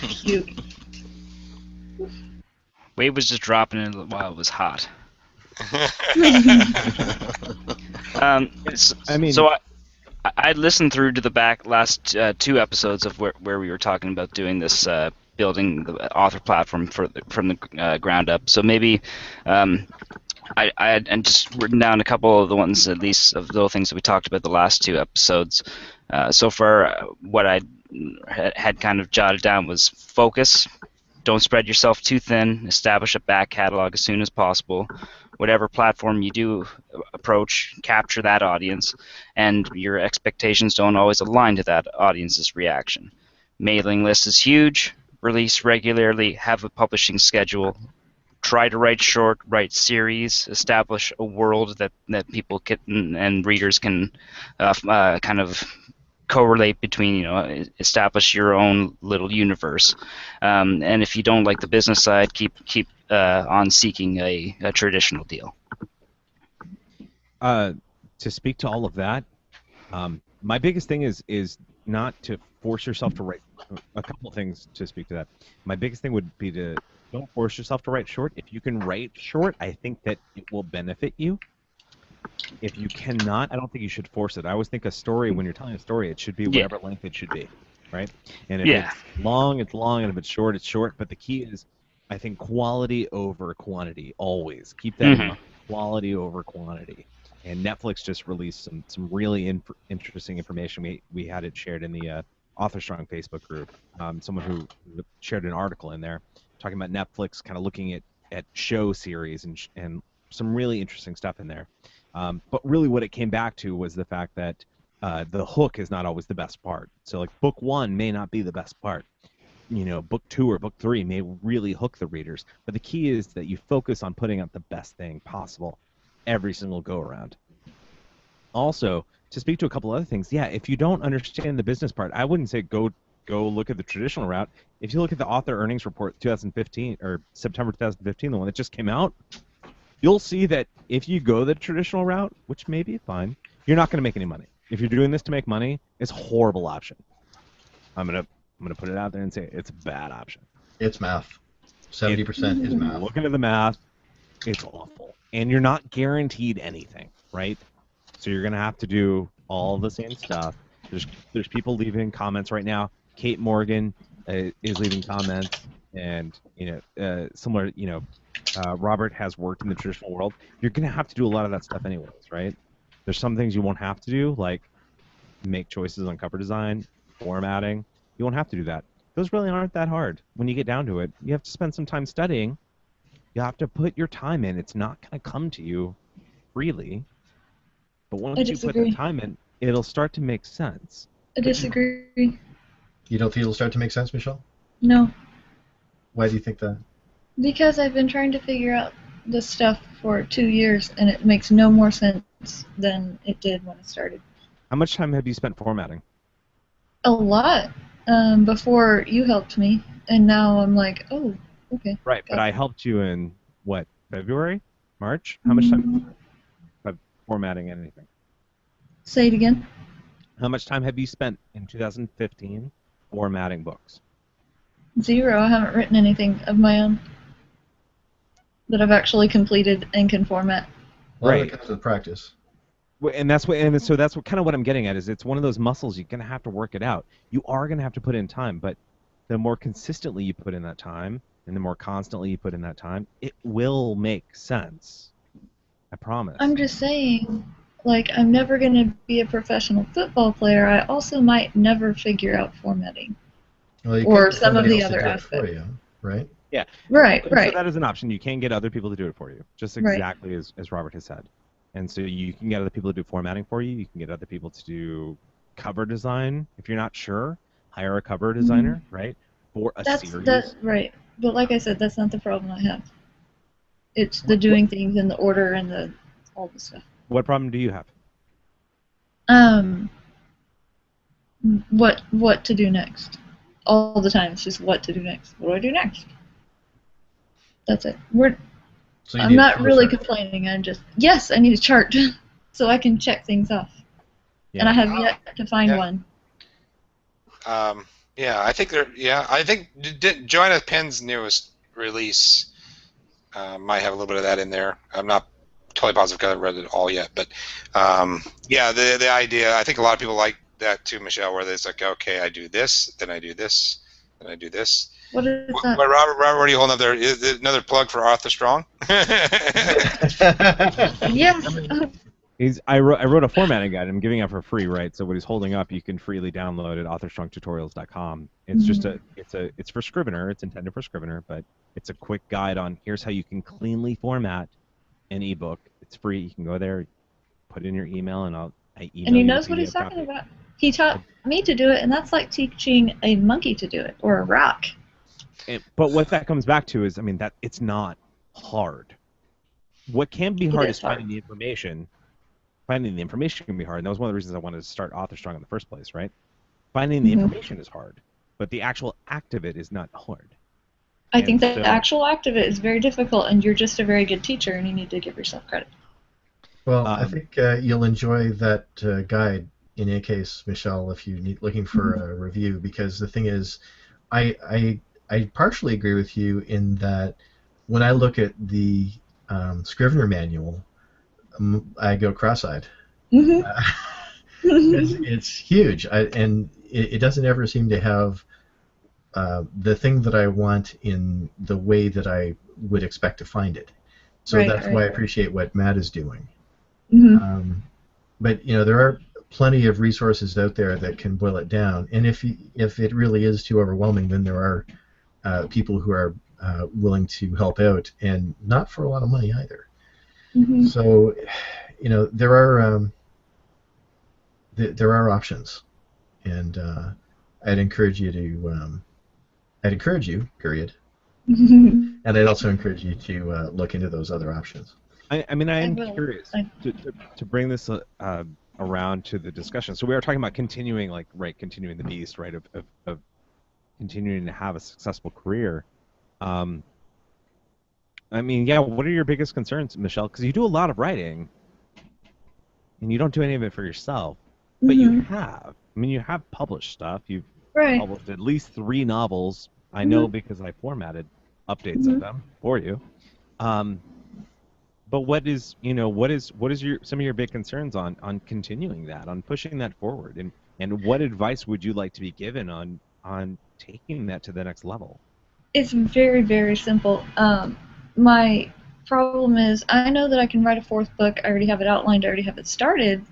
Cute. Wade was just dropping it while it was hot. I mean- so I listened through to the last 2 episodes of where we were talking about doing this building the author platform from the ground up. So maybe I had just written down a couple of the ones, at least of the things that we talked about the last 2 episodes. So far, what I had kind of jotted down was focus. Don't spread yourself too thin. Establish a back catalog as soon as possible. Whatever platform you do approach, capture that audience, and your expectations don't always align to that audience's reaction. Mailing list is huge. Release regularly. Have a publishing schedule. Try to write short, write series. Establish a world that people can and readers can kind of correlate between, establish your own little universe. And if you don't like the business side, keep on seeking a traditional deal. To speak to all of that, my biggest thing is not to force yourself to write. A couple of things to speak to that. My biggest thing would be to don't force yourself to write short. If you can write short, I think that it will benefit you. If you cannot, I don't think you should force it. I always think a story, when you're telling a story, it should be whatever length it should be, right? And if it's long, it's long, and if it's short, it's short. But the key is, I think, quality over quantity, always. Keep that in mind, quality over quantity. And Netflix just released some really interesting information. We had it shared in the Author Strong Facebook group. Someone who shared an article in there talking about Netflix kind of looking at show series and some really interesting stuff in there. But really what it came back to was the fact that the hook is not always the best part. So like book 1 may not be the best part. Book 2 or book 3 may really hook the readers. But the key is that you focus on putting out the best thing possible every single go-around. Also, to speak to a couple other things, if you don't understand the business part, I wouldn't say go look at the traditional route. If you look at the author earnings report 2015 or September 2015, the one that just came out, you'll see that if you go the traditional route, which may be fine, you're not going to make any money. If you're doing this to make money, it's a horrible option. I'm gonna put it out there and say it's a bad option. It's math. 70% is math. Looking at the math, it's awful, and you're not guaranteed anything, right? So you're gonna have to do all the same stuff. There's people leaving comments right now. Kate Morgan is leaving comments, and similar. Robert has worked in the traditional world. You're gonna have to do a lot of that stuff anyways, right? There's some things you won't have to do, like make choices on cover design, formatting. You won't have to do that. Those really aren't that hard. When you get down to it, you have to spend some time studying. You have to put your time in. It's not gonna come to you freely. But once you put the time in, it'll start to make sense. I disagree. You don't think it'll start to make sense, Michelle? No. Why do you think that? Because I've been trying to figure out this stuff for 2 years, and it makes no more sense than it did when I started. How much time have you spent formatting? A lot. Before you helped me, and now I'm like, oh, okay. Right, but I helped you in, what, February? March? How much time of formatting anything? Say it again. How much time have you spent in 2015 formatting books? 0. I haven't written anything of my own that I've actually completed and can format. Well, that comes with practice. And so that's what kind of what I'm getting at is it's one of those muscles you're gonna have to work it out. You are gonna have to put in time, but the more consistently you put in that time, and the more constantly you put in that time, it will make sense. I promise. I'm just saying, like, I'm never gonna be a professional football player. I also might never figure out formatting. Well, you Or could get some of somebody the else to other do it aspects. for you, right? Yeah. Right. So that is an option. You can get other people to do it for you, just exactly as Robert has said. And so you can get other people to do formatting for you. You can get other people to do cover design. If you're not sure, hire a cover designer, right? For a series. That's right. But like I said, that's not the problem I have. It's the doing things in the order and all the stuff. What problem do you have? What to do next? All the time, it's just what to do next. What do I do next? That's it. So you I'm need a not flow really chart. complaining. I'm just, yes, I need a chart so I can check things off. Yeah. And I have yet to find Yeah. one. Yeah, I think Joanna Penn's newest release might have a little bit of that in there. I'm not totally positive because I haven't read it all yet, but yeah, the idea. I think a lot of people like that too, Michelle, where it's like, okay, I do this, then I do this, then I do this. What is What, that? Robert, what are you holding up there? Is it another plug for Arthur Strong? Yes. I wrote a formatting guide. I'm giving out for free, right? So what he's holding up, you can freely download at authorstrongtutorials.com. It's just it's for Scrivener. It's intended for Scrivener, but it's a quick guide on here's how you can cleanly format an ebook. It's free. You can go there, put in your email, and I email And he you knows the what he's PDF talking copy. about. He taught me to do it, and that's like teaching a monkey to do it, or a rock. But what that comes back to is, I mean, that it's not hard. What can be hard is is finding the information. Finding the information can be hard, and that was one of the reasons I wanted to start Author Strong in the first place, right? Finding the information is hard, but the actual act of it is not hard. I think that so- the actual act of it is very difficult, and you're just a very good teacher, and you need to give yourself credit. Well, I think you'll enjoy that guide in any case, Michelle, if you're looking for a review, because the thing is, I partially agree with you in that when I look at the Scrivener manual, I go cross-eyed. It's huge, and it doesn't ever seem to have the thing that I want in the way that I would expect to find it. So that's why I appreciate what Matt is doing. But there are plenty of resources out there that can boil it down, and if it really is too overwhelming, then there are people who are willing to help out, and not for a lot of money either. So, there are options, and I'd encourage you to. I'd encourage you, period. And I'd also encourage you to look into those other options. I am curious to bring this around to the discussion. So we were talking about continuing the beast, right? Of continuing to have a successful career. What are your biggest concerns, Michelle? Because you do a lot of writing, and you don't do any of it for yourself, but you have. You have published stuff. You've published at least 3 novels. I know because I formatted updates of them for you. But what is some of your big concerns on continuing that, on pushing that forward, and what advice would you like to be given on taking that to the next level? It's very, very simple. My problem is I know that I can write a 4th book. I already have it outlined. I already have it started.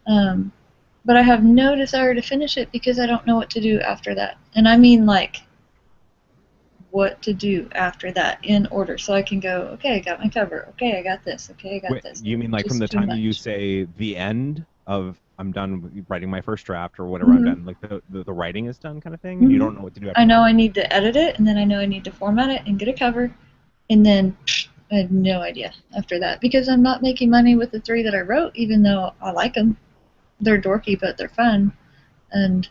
But I have no desire to finish it because I don't know what to do after that. And I mean, what to do after that in order. So I can go, okay, I got my cover. Okay, I got this. Okay, I got this. You mean from the Just too time much. you say the end of I'm done writing my first draft or whatever, I'm done, the writing is done kind of thing? You don't know what to do after I know that? I need to edit it, and then I know I need to format it and get a cover, and then I have no idea after that because I'm not making money with the 3 that I wrote, even though I like them. They're dorky, but they're fun, and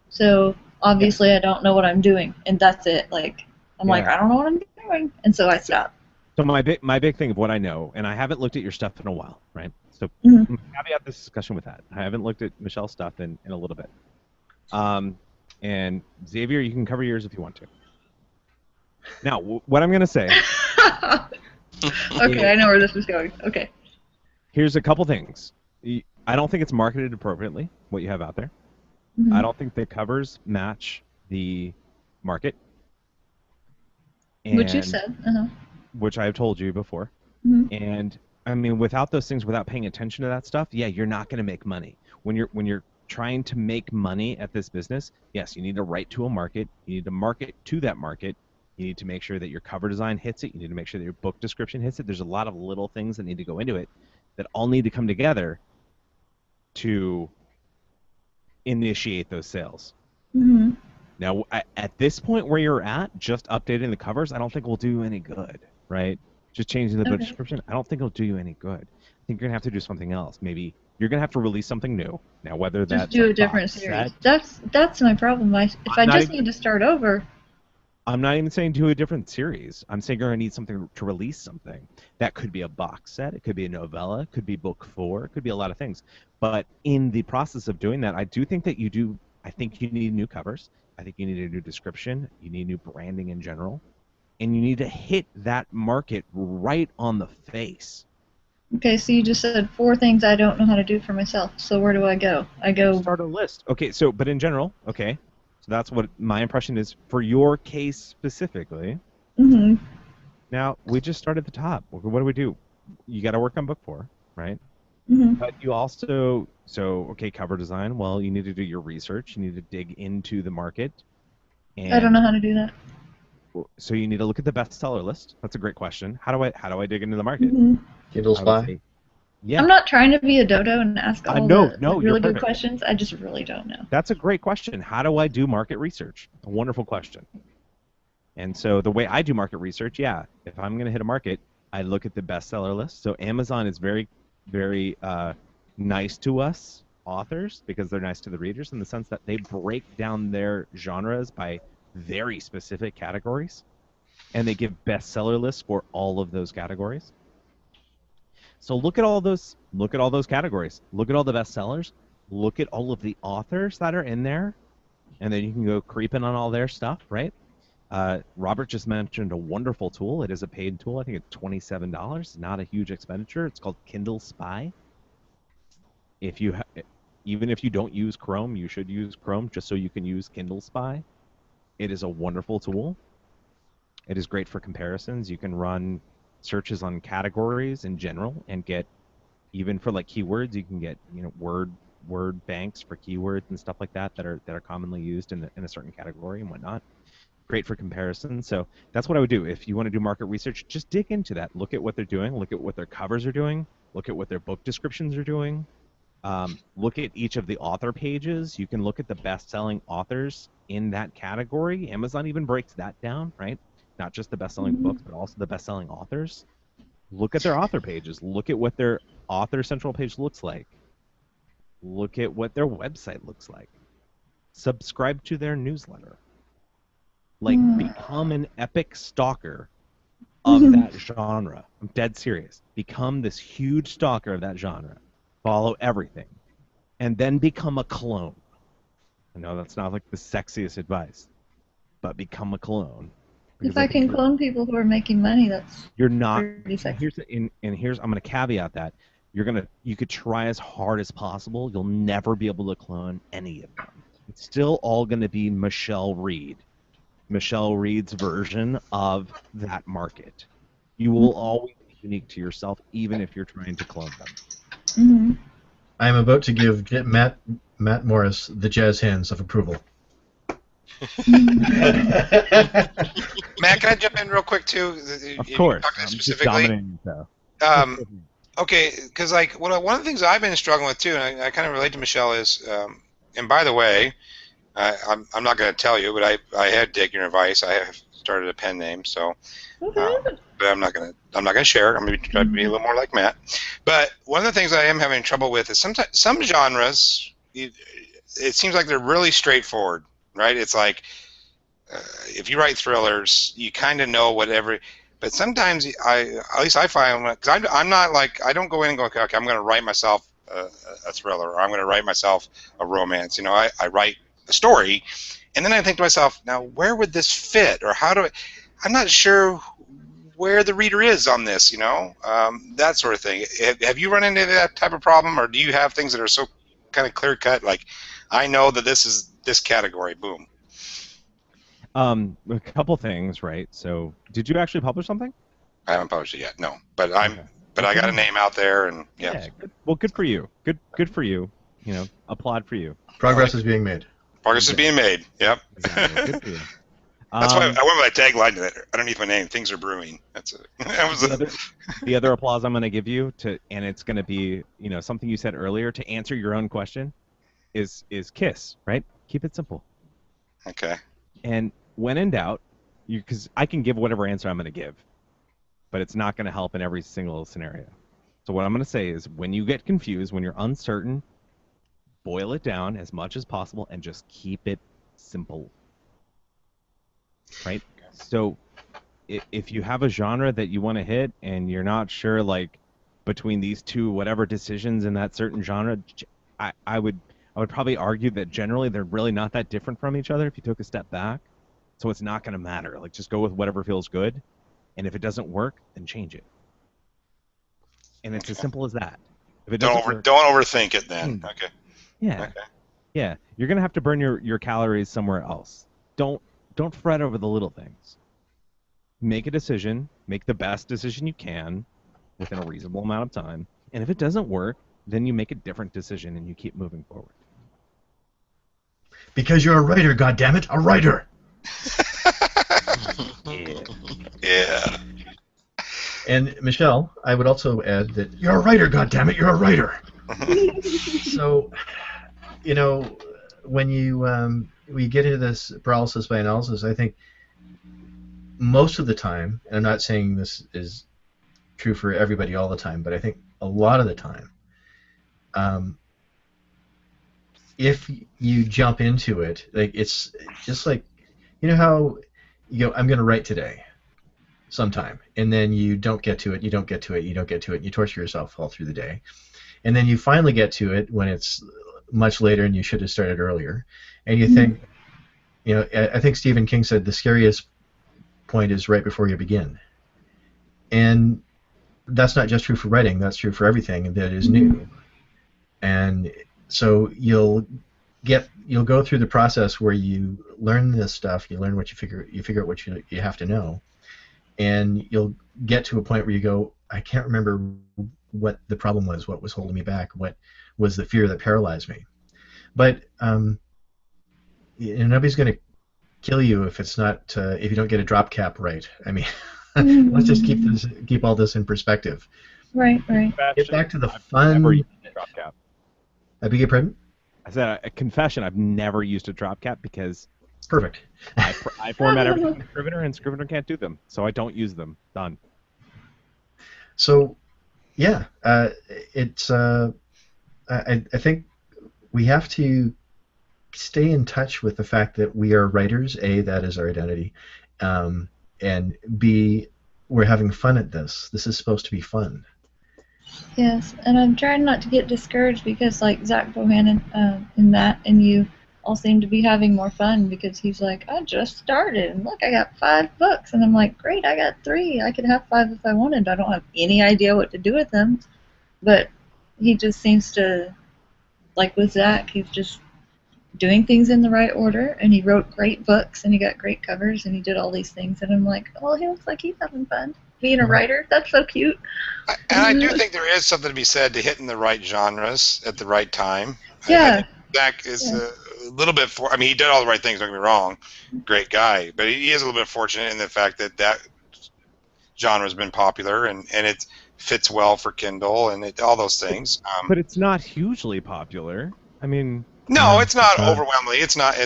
so obviously I don't know what I'm doing, and that's it. I don't know what I'm doing, and so I stop. So my big thing of what I know, and I haven't looked at your stuff in a while, right? So caveat this discussion with that. I haven't looked at Michelle's stuff in a little bit. And Xavier, you can cover yours if you want to. Now, what I'm going to say... Okay, I know where this is going. Okay. Here's a couple things. I don't think it's marketed appropriately, what you have out there. I don't think the covers match the market. Which you said. Which I've told you before. And without those things, without paying attention to that stuff, you're not going to make money. When you're trying to make money at this business, yes, you need to write to a market. You need to market to that market. You need to make sure that your cover design hits it. You need to make sure that your book description hits it. There's a lot of little things that need to go into it that all need to come together to initiate those sales. Now, at this point where you're at, just updating the covers, I don't think will do you any good, right? Just changing the book description, I don't think it'll do you any good. I think you're going to have to do something else. Maybe you're going to have to release something new. Now, whether that's just do a different series. That's my problem. If I just need to start over, I'm not even saying do a different series. I'm saying you're going to need something to release something. That could be a box set. It could be a novella. It could be book 4. It could be a lot of things. But in the process of doing that, I do think that you do. I think you need new covers. I think you need a new description. You need new branding in general. And you need to hit that market right on the face. Okay, so you just said 4 things I don't know how to do for myself. So where do I go? I go... Start a list. Okay, so, but in general, okay. So that's what my impression is for your case specifically. Mm-hmm. Now, we just start at the top. What do we do? You got to work on book 4, right? Mm-hmm. But you also, okay, cover design. Well, you need to do your research. You need to dig into the market. And I don't know how to do that. so you need to look at the bestseller list. That's a great question. How do I dig into the market? Mm-hmm. Kindle I would Spy. say, yeah. I'm not trying to be a dodo and ask all No, the you're really good perfect. questions. I just really don't know. That's a great question. How do I do market research? A wonderful question. And so the way I do market research, if I'm going to hit a market, I look at the bestseller list. So Amazon is very, very nice to us authors because they're nice to the readers in the sense that they break down their genres by very specific categories, and they give bestseller lists for all of those categories. So look at all those categories. Look at all the bestsellers. Look at all of the authors that are in there, and then you can go creeping on all their stuff, right? Robert just mentioned a wonderful tool. It is a paid tool. I think it's $27. Not a huge expenditure. It's called Kindle Spy. Even if you don't use Chrome, you should use Chrome just so you can use Kindle Spy. It is a wonderful tool. It is great for comparisons. You can run searches on categories in general and get, even for like keywords, you can get word banks for keywords and stuff like that that are commonly used in a certain category and whatnot. Great for comparison. So that's what I would do. If you want to do market research, just dig into that. Look at what they're doing. Look at what their covers are doing. Look at what their book descriptions are doing. Look at each of the author pages. You can look at the best-selling authors in that category. Amazon even breaks that down, right? Not just the best-selling books, but also the best-selling authors. Look at their author pages. Look at what their author central page looks like. Look at what their website looks like. Subscribe to their newsletter. Become an epic stalker of that genre. I'm dead serious. Become this huge stalker of that genre. Follow everything. And then become a clone. I know that's not like the sexiest advice, but become a clone. If I can clone people who are making money, that's you're not. pretty sexy. I'm going to caveat that. You could try as hard as possible. You'll never be able to clone any of them. It's still all going to be Michelle Reed's version of that market. You will always be unique to yourself, even if you're trying to clone them. Mm-hmm. I am about to give Matt Morris the jazz hands of approval. Matt, can I jump in real quick too? Of course. Talking I'm just specifically. dominating the show. Okay, because like one of the things I've been struggling with too, and I kind of relate to Michelle is, and by the way, I'm not going to tell you, but I had taken your advice. I have started a pen name, so. But I'm not gonna share. I'm gonna try to be a little more like Matt. But one of the things I am having trouble with is sometimes some genres. It seems like they're really straightforward, right? It's like if you write thrillers, you kind of know whatever. But sometimes at least I find, because I'm not like, I don't go in and go, okay, I'm going to write myself a thriller, or I'm going to write myself a romance. I write a story, and then I think to myself, now where would this fit, or I'm not sure where the reader is on this, that sort of thing. Have you run into that type of problem, or do you have things that are so kind of clear cut, like I know that this is this category, boom? A couple things, right? So, did you actually publish something? I haven't published it yet, no. But but I got a name out there, and yeah. Good. Well, good for you. Good for you. Applaud for you. Progress is being made. Progress is being made. Yep. Exactly. Good for you. That's why I went with my tagline underneath my name. Things are brewing. That's it. The other applause I'm going to give you and it's going to be, something you said earlier to answer your own question, is KISS, right? Keep it simple. Okay. And when in doubt, because I can give whatever answer I'm going to give, but it's not going to help in every single scenario. So what I'm going to say is, when you get confused, when you're uncertain, boil it down as much as possible and just keep it simple. Right? So if you have a genre that you want to hit and you're not sure, like, between these two whatever decisions in that certain genre, I would probably argue that generally they're really not that different from each other if you took a step back. So it's not going to matter. Like, just go with whatever feels good, and if it doesn't work, then change it. And it's as simple as that. If it doesn't work, don't overthink it then. Okay. Yeah. Okay. Yeah. You're gonna have to burn your calories somewhere else. Don't fret over the little things. Make a decision. Make the best decision you can within a reasonable amount of time. And if it doesn't work, then you make a different decision and you keep moving forward. Because you're a writer, goddammit, a writer. Yeah. And Michelle, I would also add that you're a writer, goddammit, you're a writer. So, you know, when we get into this paralysis by analysis, I think most of the time, and I'm not saying this is true for everybody all the time, but I think a lot of the time, if you jump into it, like, it's just like, you know how you go, I'm going to write today sometime, and then you don't get to it, you don't get to it, you don't get to it, and you torture yourself all through the day. And then you finally get to it when it's much later and you should have started earlier. And you think, you know, I think Stephen King said the scariest point is right before you begin. And that's not just true for writing, that's true for everything that is new. And so you'll go through the process where you learn this stuff, you learn what you figure out what you have to know, and you'll get to a point where you go, I can't remember what the problem was, what was holding me back, what was the fear that paralyzed me. But nobody's going to kill you if it's not if you don't get a drop cap right. I mean, let's just keep all this in perspective. Right. Get back to the fun. Never used a drop cap. I beg your pardon? I said a confession. I've never used a drop cap because perfect. I format everything in Scrivener, and Scrivener can't do them, so I don't use them. Done. So, yeah, it's. I think we have to stay in touch with the fact that we are writers. A, that is our identity, and B, we're having fun at this. This is supposed to be fun. Yes, and I'm trying not to get discouraged because, like, Zach Bohannon and Matt and you all seem to be having more fun because he's like, I just started, and look, I got 5 books. And I'm like, great, I got 3. I could have 5 if I wanted. I don't have any idea what to do with them. But he just seems to, like with Zach, he's just doing things in the right order, and he wrote great books, and he got great covers, and he did all these things. And I'm like, well, he looks like he's having fun. Being a writer, that's so cute. And I do think there is something to be said to hitting the right genres at the right time. Yeah. Zach is a little bit I mean, he did all the right things, don't get me wrong. Great guy. But he is a little bit fortunate in the fact that that genre has been popular, and it fits well for Kindle and all those things. But it's not hugely popular. I mean... No, it's not overwhelmingly. It's not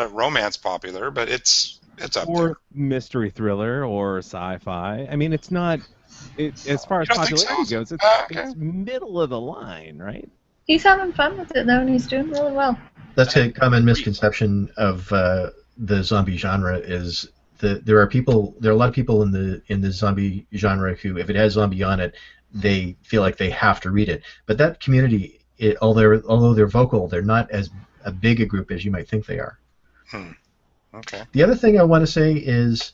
a romance popular, but it's up there. Or mystery thriller or sci-fi. I mean, it's not... as far as popularity goes, it's middle of the line, right? He's having fun with it, though, and he's doing really well. That's a common misconception of the zombie genre is that there are a lot of people in the zombie genre who, if it has zombie on it, they feel like they have to read it. But that community, although they're vocal, they're not as a big a group as you might think they are. Okay. The other thing I want to say is,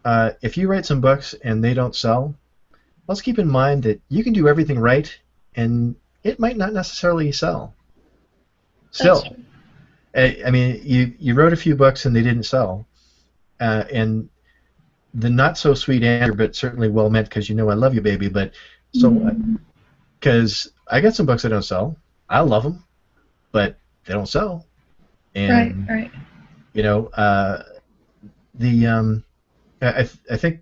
if you write some books and they don't sell, let's keep in mind that you can do everything right, and it might not necessarily sell. Still, I mean, you wrote a few books and they didn't sell, and the not so sweet answer, but certainly well meant, because you know I love you, baby. But so what? Because I got some books that don't sell. I love them, but they don't sell. And, right. You know, I think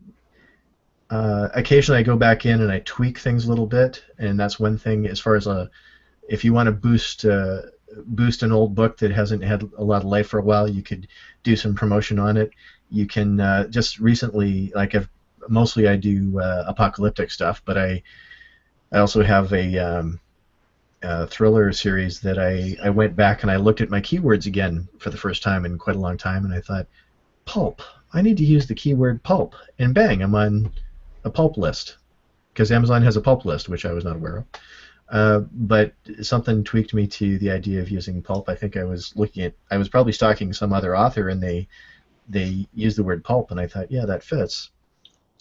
occasionally I go back in and I tweak things a little bit, and that's one thing as far as if you want to boost an old book that hasn't had a lot of life for a while, you could do some promotion on it. You can just recently, like mostly I do apocalyptic stuff, but I also have a thriller series that I went back and I looked at my keywords again for the first time in quite a long time, and I thought, pulp. I need to use the keyword pulp, and bang, I'm on a pulp list because Amazon has a pulp list, which I was not aware of. But something tweaked me to the idea of using pulp. I think I was probably stalking some other author, and they used the word pulp, and I thought, yeah, that fits.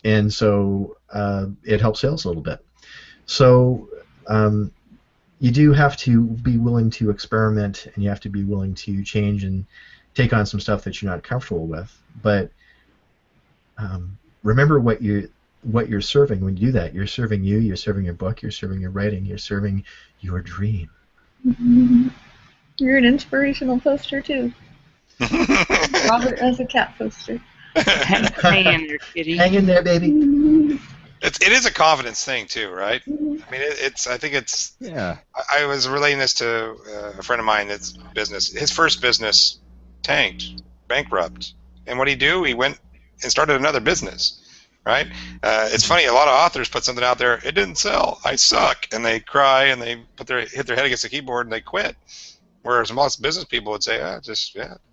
And so it helped sales a little bit. So you do have to be willing to experiment, and you have to be willing to change and take on some stuff that you're not comfortable with. But remember what you're serving when you do that. You're serving you, you're serving your book, you're serving your writing, you're serving your dream. Mm-hmm. You're an inspirational poster, too. Robert as a cat poster. Hang in there, kitty. Hang in there, baby. It is a confidence thing too, right? I mean, I think it's. Yeah. I was relating this to a friend of mine. It's business. His first business tanked, bankrupt, and what did he do? He went and started another business. Right? It's funny. A lot of authors put something out there. It didn't sell. I suck, and they cry and they hit their head against the keyboard and they quit. Whereas most business people would say,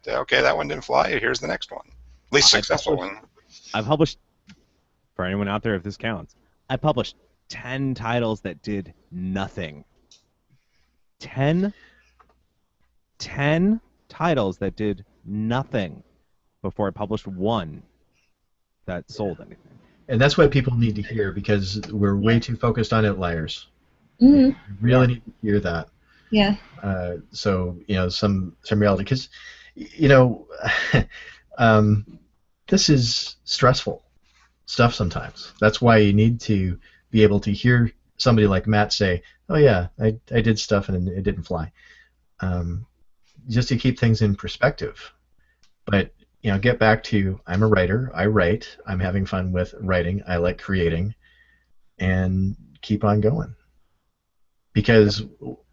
okay, that one didn't fly. Here's the next one. At least successful one. I've published, for anyone out there if this counts, I published 10 titles that did nothing. 10 titles that did nothing before I published one that sold anything. And that's what people need to hear, because we're way too focused on outliers. Mm-hmm. You really need to hear that. Yeah. So, some reality, because, this is stressful stuff sometimes. That's why you need to be able to hear somebody like Matt say, oh yeah, I did stuff and it didn't fly. Just to keep things in perspective. But, get back to, I'm a writer, I write, I'm having fun with writing, I like creating, and keep on going. Because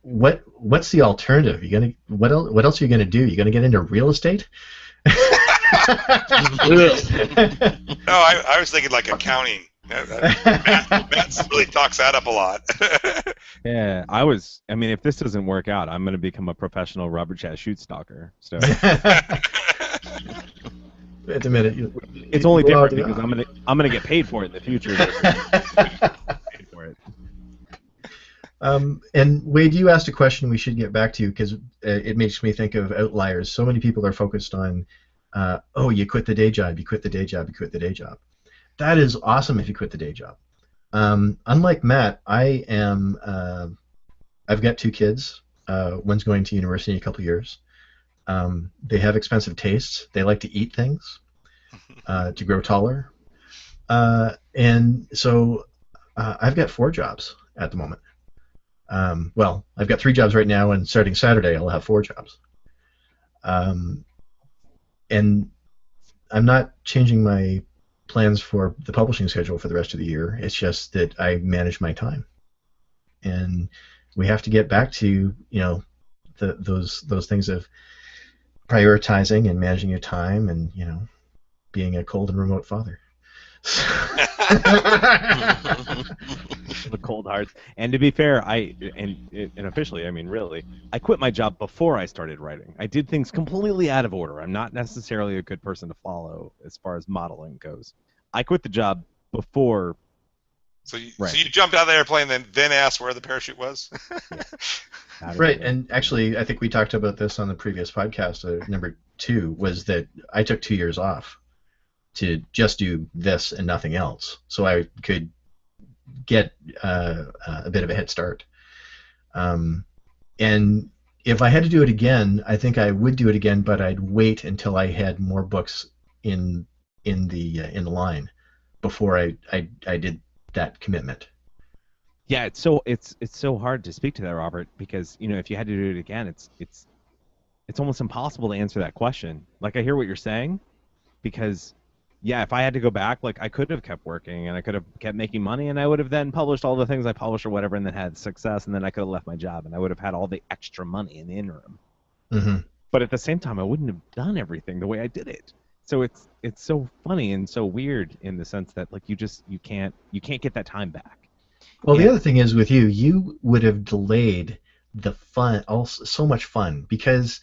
what's the alternative? What else are you gonna do? You gonna get into real estate? No, I was thinking like accounting. Matt really talks that up a lot. Yeah, if this doesn't work out, I'm going to become a professional Robert Chazz Chute stalker. So. Wait a minute. It's only different because I'm gonna get paid for it in the future. Paid for it. And Wade, you asked a question we should get back to, because it makes me think of outliers. So many people are focused on, you quit the day job, you quit the day job, you quit the day job. That is awesome if you quit the day job. Unlike Matt, I've got 2 kids. One's going to university in a couple years. They have expensive tastes. They like to eat things to grow taller. And so I've got 4 jobs at the moment. Well, I've got 3 jobs right now, and starting Saturday I'll have 4 jobs. And I'm not changing my plans for the publishing schedule for the rest of the year. It's just that I manage my time. And we have to get back to, those things of prioritizing and managing your time, and being a cold and remote father. The cold hearts. And to be fair, and officially, really, I quit my job before I started writing. I did things completely out of order. I'm not necessarily a good person to follow as far as modeling goes. I quit the job before. So you jumped out of the airplane, then asked where the parachute was. Right, and actually, I think we talked about this on the previous podcast. Number 2 was that I took 2 years off to just do this and nothing else, so I could get a bit of a head start. And if I had to do it again, I think I would do it again, but I'd wait until I had more books in the line before I did that commitment. Yeah, it's so hard to speak to that, Robert, because if you had to do it again, it's almost impossible to answer that question. Like, I hear what you're saying, because if I had to go back, like, I could have kept working and I could have kept making money, and I would have then published all the things I published or whatever, and then had success, and then I could have left my job and I would have had all the extra money in the interim. Mm-hmm. But at the same time, I wouldn't have done everything the way I did it. So it's so funny and so weird in the sense that, like, you can't get that time back. Well, the other thing is with you would have delayed the fun, also so much fun, because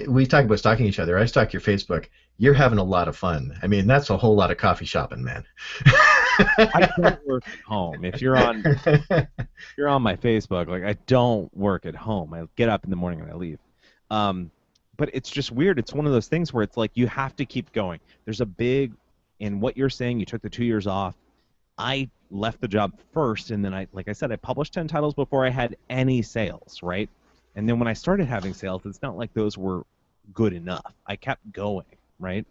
We talk about stalking each other. I stalk your Facebook. You're having a lot of fun. I mean, that's a whole lot of coffee shopping, man. I don't work at home. If you're on my Facebook, like, I don't work at home. I get up in the morning and I leave. But it's just weird. It's one of those things where it's like you have to keep going. There's a big, in what you're saying, you took the 2 years off. I left the job first, and then like I said, I published 10 titles before I had any sales, right? And then when I started having sales, it's not like those were good enough. I kept going, right?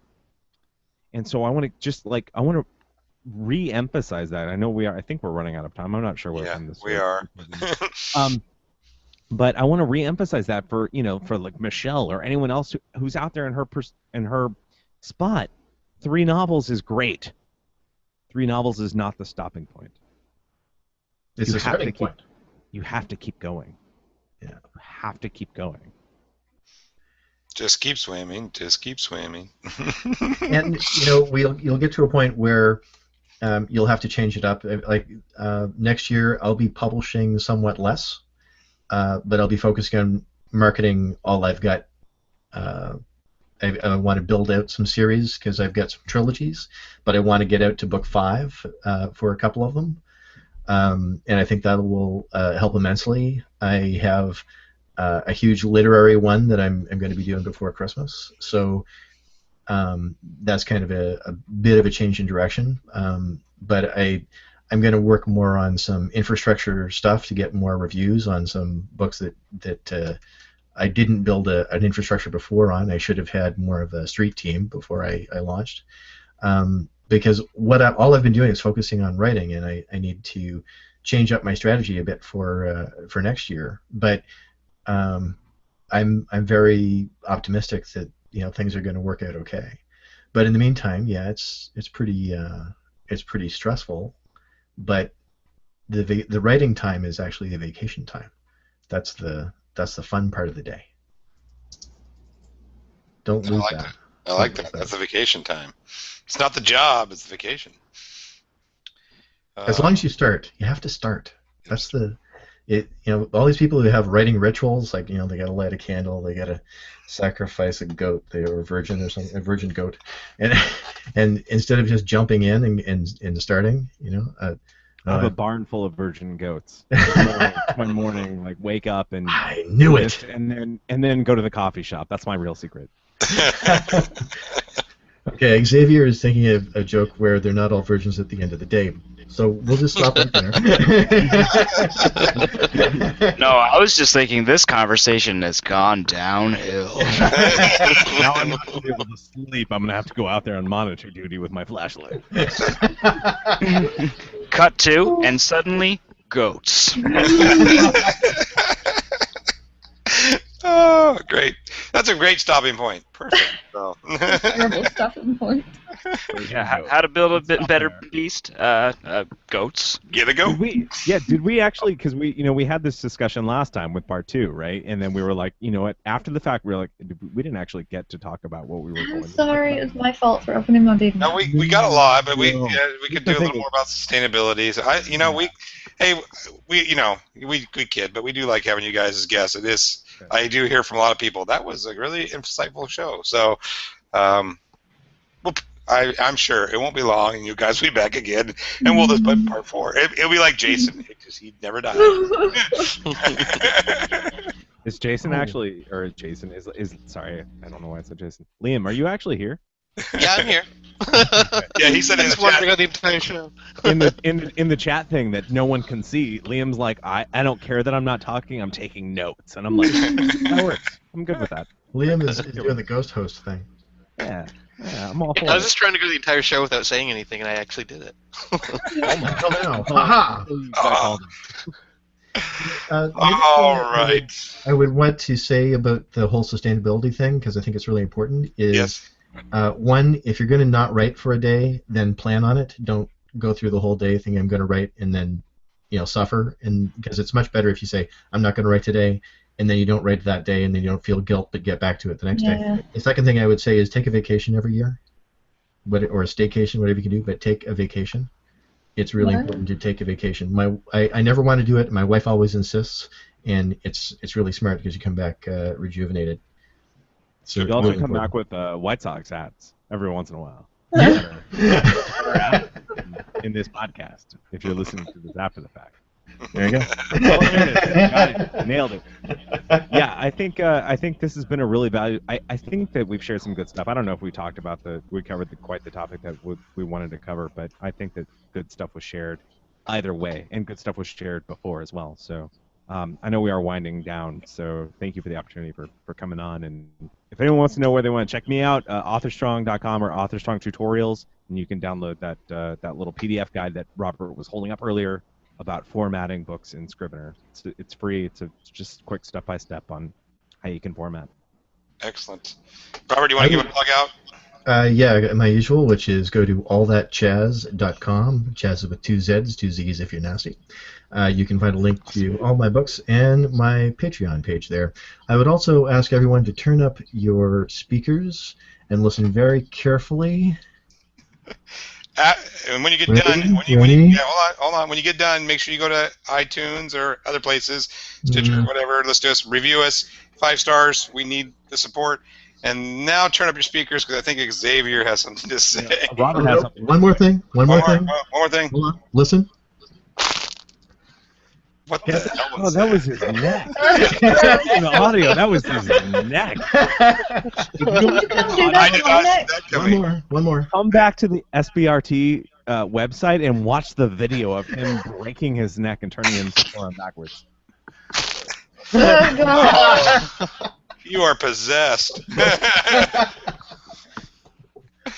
And so I want to re-emphasize that. I know I think we're running out of time. I'm not sure what time this is. We are. But I want to re-emphasize that for like Michelle or anyone else who's out there in her spot. 3 novels is great. 3 novels is not the stopping point. It's a starting point. You have to keep going. Yeah. You have to keep going. Just keep swimming. Just keep swimming. And you'll get to a point where you'll have to change it up. Like next year, I'll be publishing somewhat less, but I'll be focusing on marketing all I've got. I want to build out some series because I've got some trilogies, but I want to get out to book 5 for a couple of them, and I think that will help immensely. I have a huge literary one that I'm going to be doing before Christmas, so that's kind of a bit of a change in direction. But I'm going to work more on some infrastructure stuff to get more reviews on some books that I didn't build an infrastructure before on. I should have had more of a street team before I launched. Because all I've been doing is focusing on writing, and I need to change up my strategy a bit for next year. But I'm very optimistic that things are going to work out okay. But in the meantime, yeah, it's pretty stressful. But the writing time is actually the vacation time. That's the fun part of the day. Don't lose that. I like that. That's the vacation time. It's not the job, it's the vacation. As long as you start. You have to start. That's all these people who have writing rituals, like, they got to light a candle, they got to sacrifice a goat, or a virgin or something, a virgin goat. And instead of just jumping in and starting, I have a barn full of virgin goats. One morning, like, wake up and I knew it, and then go to the coffee shop. That's my real secret. Okay, Xavier is thinking of a joke where they're not all virgins at the end of the day. So we'll just stop right there. No, I was just thinking this conversation has gone downhill. Now I'm not going to be able to sleep. I'm going to have to go out there on monitor duty with my flashlight. Cut to, and suddenly, goats. Oh, great. That's a great stopping point. Perfect. So. Terrible stopping point. Yeah, how to build a bit better beast? Goats. Get a goat. Did we actually? Because we had this discussion last time with part 2, right? And then we were like, what? After the fact, we were like, we didn't actually get to talk about what we were going. I'm sorry, it's my fault for opening my big mouth. No, we got a lot, but we could do a little more about sustainability. So we kid, but we do like having you guys as guests. It is. I do hear from a lot of people that was a really insightful show. So, I'm sure it won't be long, and you guys will be back again, and we'll just put part 4. It'll be like Jason, because he never died. Is Jason actually, or Jason is sorry, I don't know why I said Jason. Liam, are you actually here? Yeah, I'm here. Yeah, he said I just wanted to go the entire show. In the chat thing that no one can see, Liam's like, I don't care that I'm not talking, I'm taking notes, and I'm like, that works. I'm good with that. Liam is doing the ghost host thing. Yeah, I'm all for it. I was just trying to go the entire show without saying anything, and I actually did it. Until now. Haha! All right. I would want to say about the whole sustainability thing, because I think it's really important, is Yes. One, if you're going to not write for a day, then plan on it. Don't go through the whole day thinking I'm going to write and then suffer. And because it's much better if you say I'm not going to write today, and then you don't write that day, and then you don't feel guilt but get back to it the next day. The second thing I would say is take a vacation every year, or a staycation, whatever you can do, but take a vacation. It's really important to take a vacation. I never want to do it. My wife always insists, and it's really smart because you come back rejuvenated. So You also moving come forward. back with White Sox hats every once in a while. Yeah. In this podcast, if you're listening to this after the fact. There you go. Oh, there it is. Got it. Nailed it. Yeah, I think this has been a really valuable. I think that we've shared some good stuff. I don't know if we talked about we covered quite the topic that we wanted to cover, but I think that good stuff was shared either way, and good stuff was shared before as well. So I know we are winding down, so thank you for the opportunity for coming on. And if anyone wants to know where they want to check me out, authorstrong.com or authorstrong tutorials, and you can download that little PDF guide that Robert was holding up earlier about formatting books in Scrivener. It's free. It's just quick step-by-step on how you can format. Excellent. Robert, do you want to give a plug out? Yeah, my usual, which is go to allthatchazz.com. Chazz is with 2 Z's, 2 Z's if you're nasty. You can find a link to all my books and my Patreon page there. I would also ask everyone to turn up your speakers and listen very carefully. And when you get Ready? done, Ready? hold on. When you get done, make sure you go to iTunes or other places, Stitcher, whatever. Let's just review us 5 stars. We need the support. And now turn up your speakers because I think Xavier has something to say. Yeah, Robert has something. One more thing. One more thing. One more thing. Hold on. Listen. What the hell Oh, was that was his neck. In the audio, that was his neck. Can you come do that to my neck? One more. Come back to the SBRT website and watch the video of him breaking his neck and turning himself around backwards. Oh, God. You are possessed.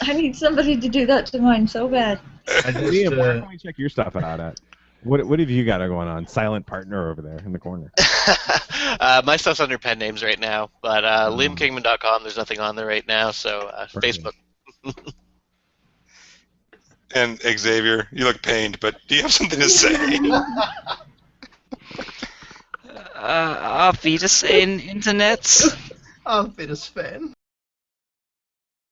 I need somebody to do that to mine so bad. Liam, where can we check your stuff out at? What have you got going on? Silent partner over there in the corner. My stuff's under pen names right now, but liamkingman.com, there's nothing on there right now, so Facebook. And Xavier, you look pained, but do you have something to say? Auf Wiedersehen, Internet. Auf Wiedersehen.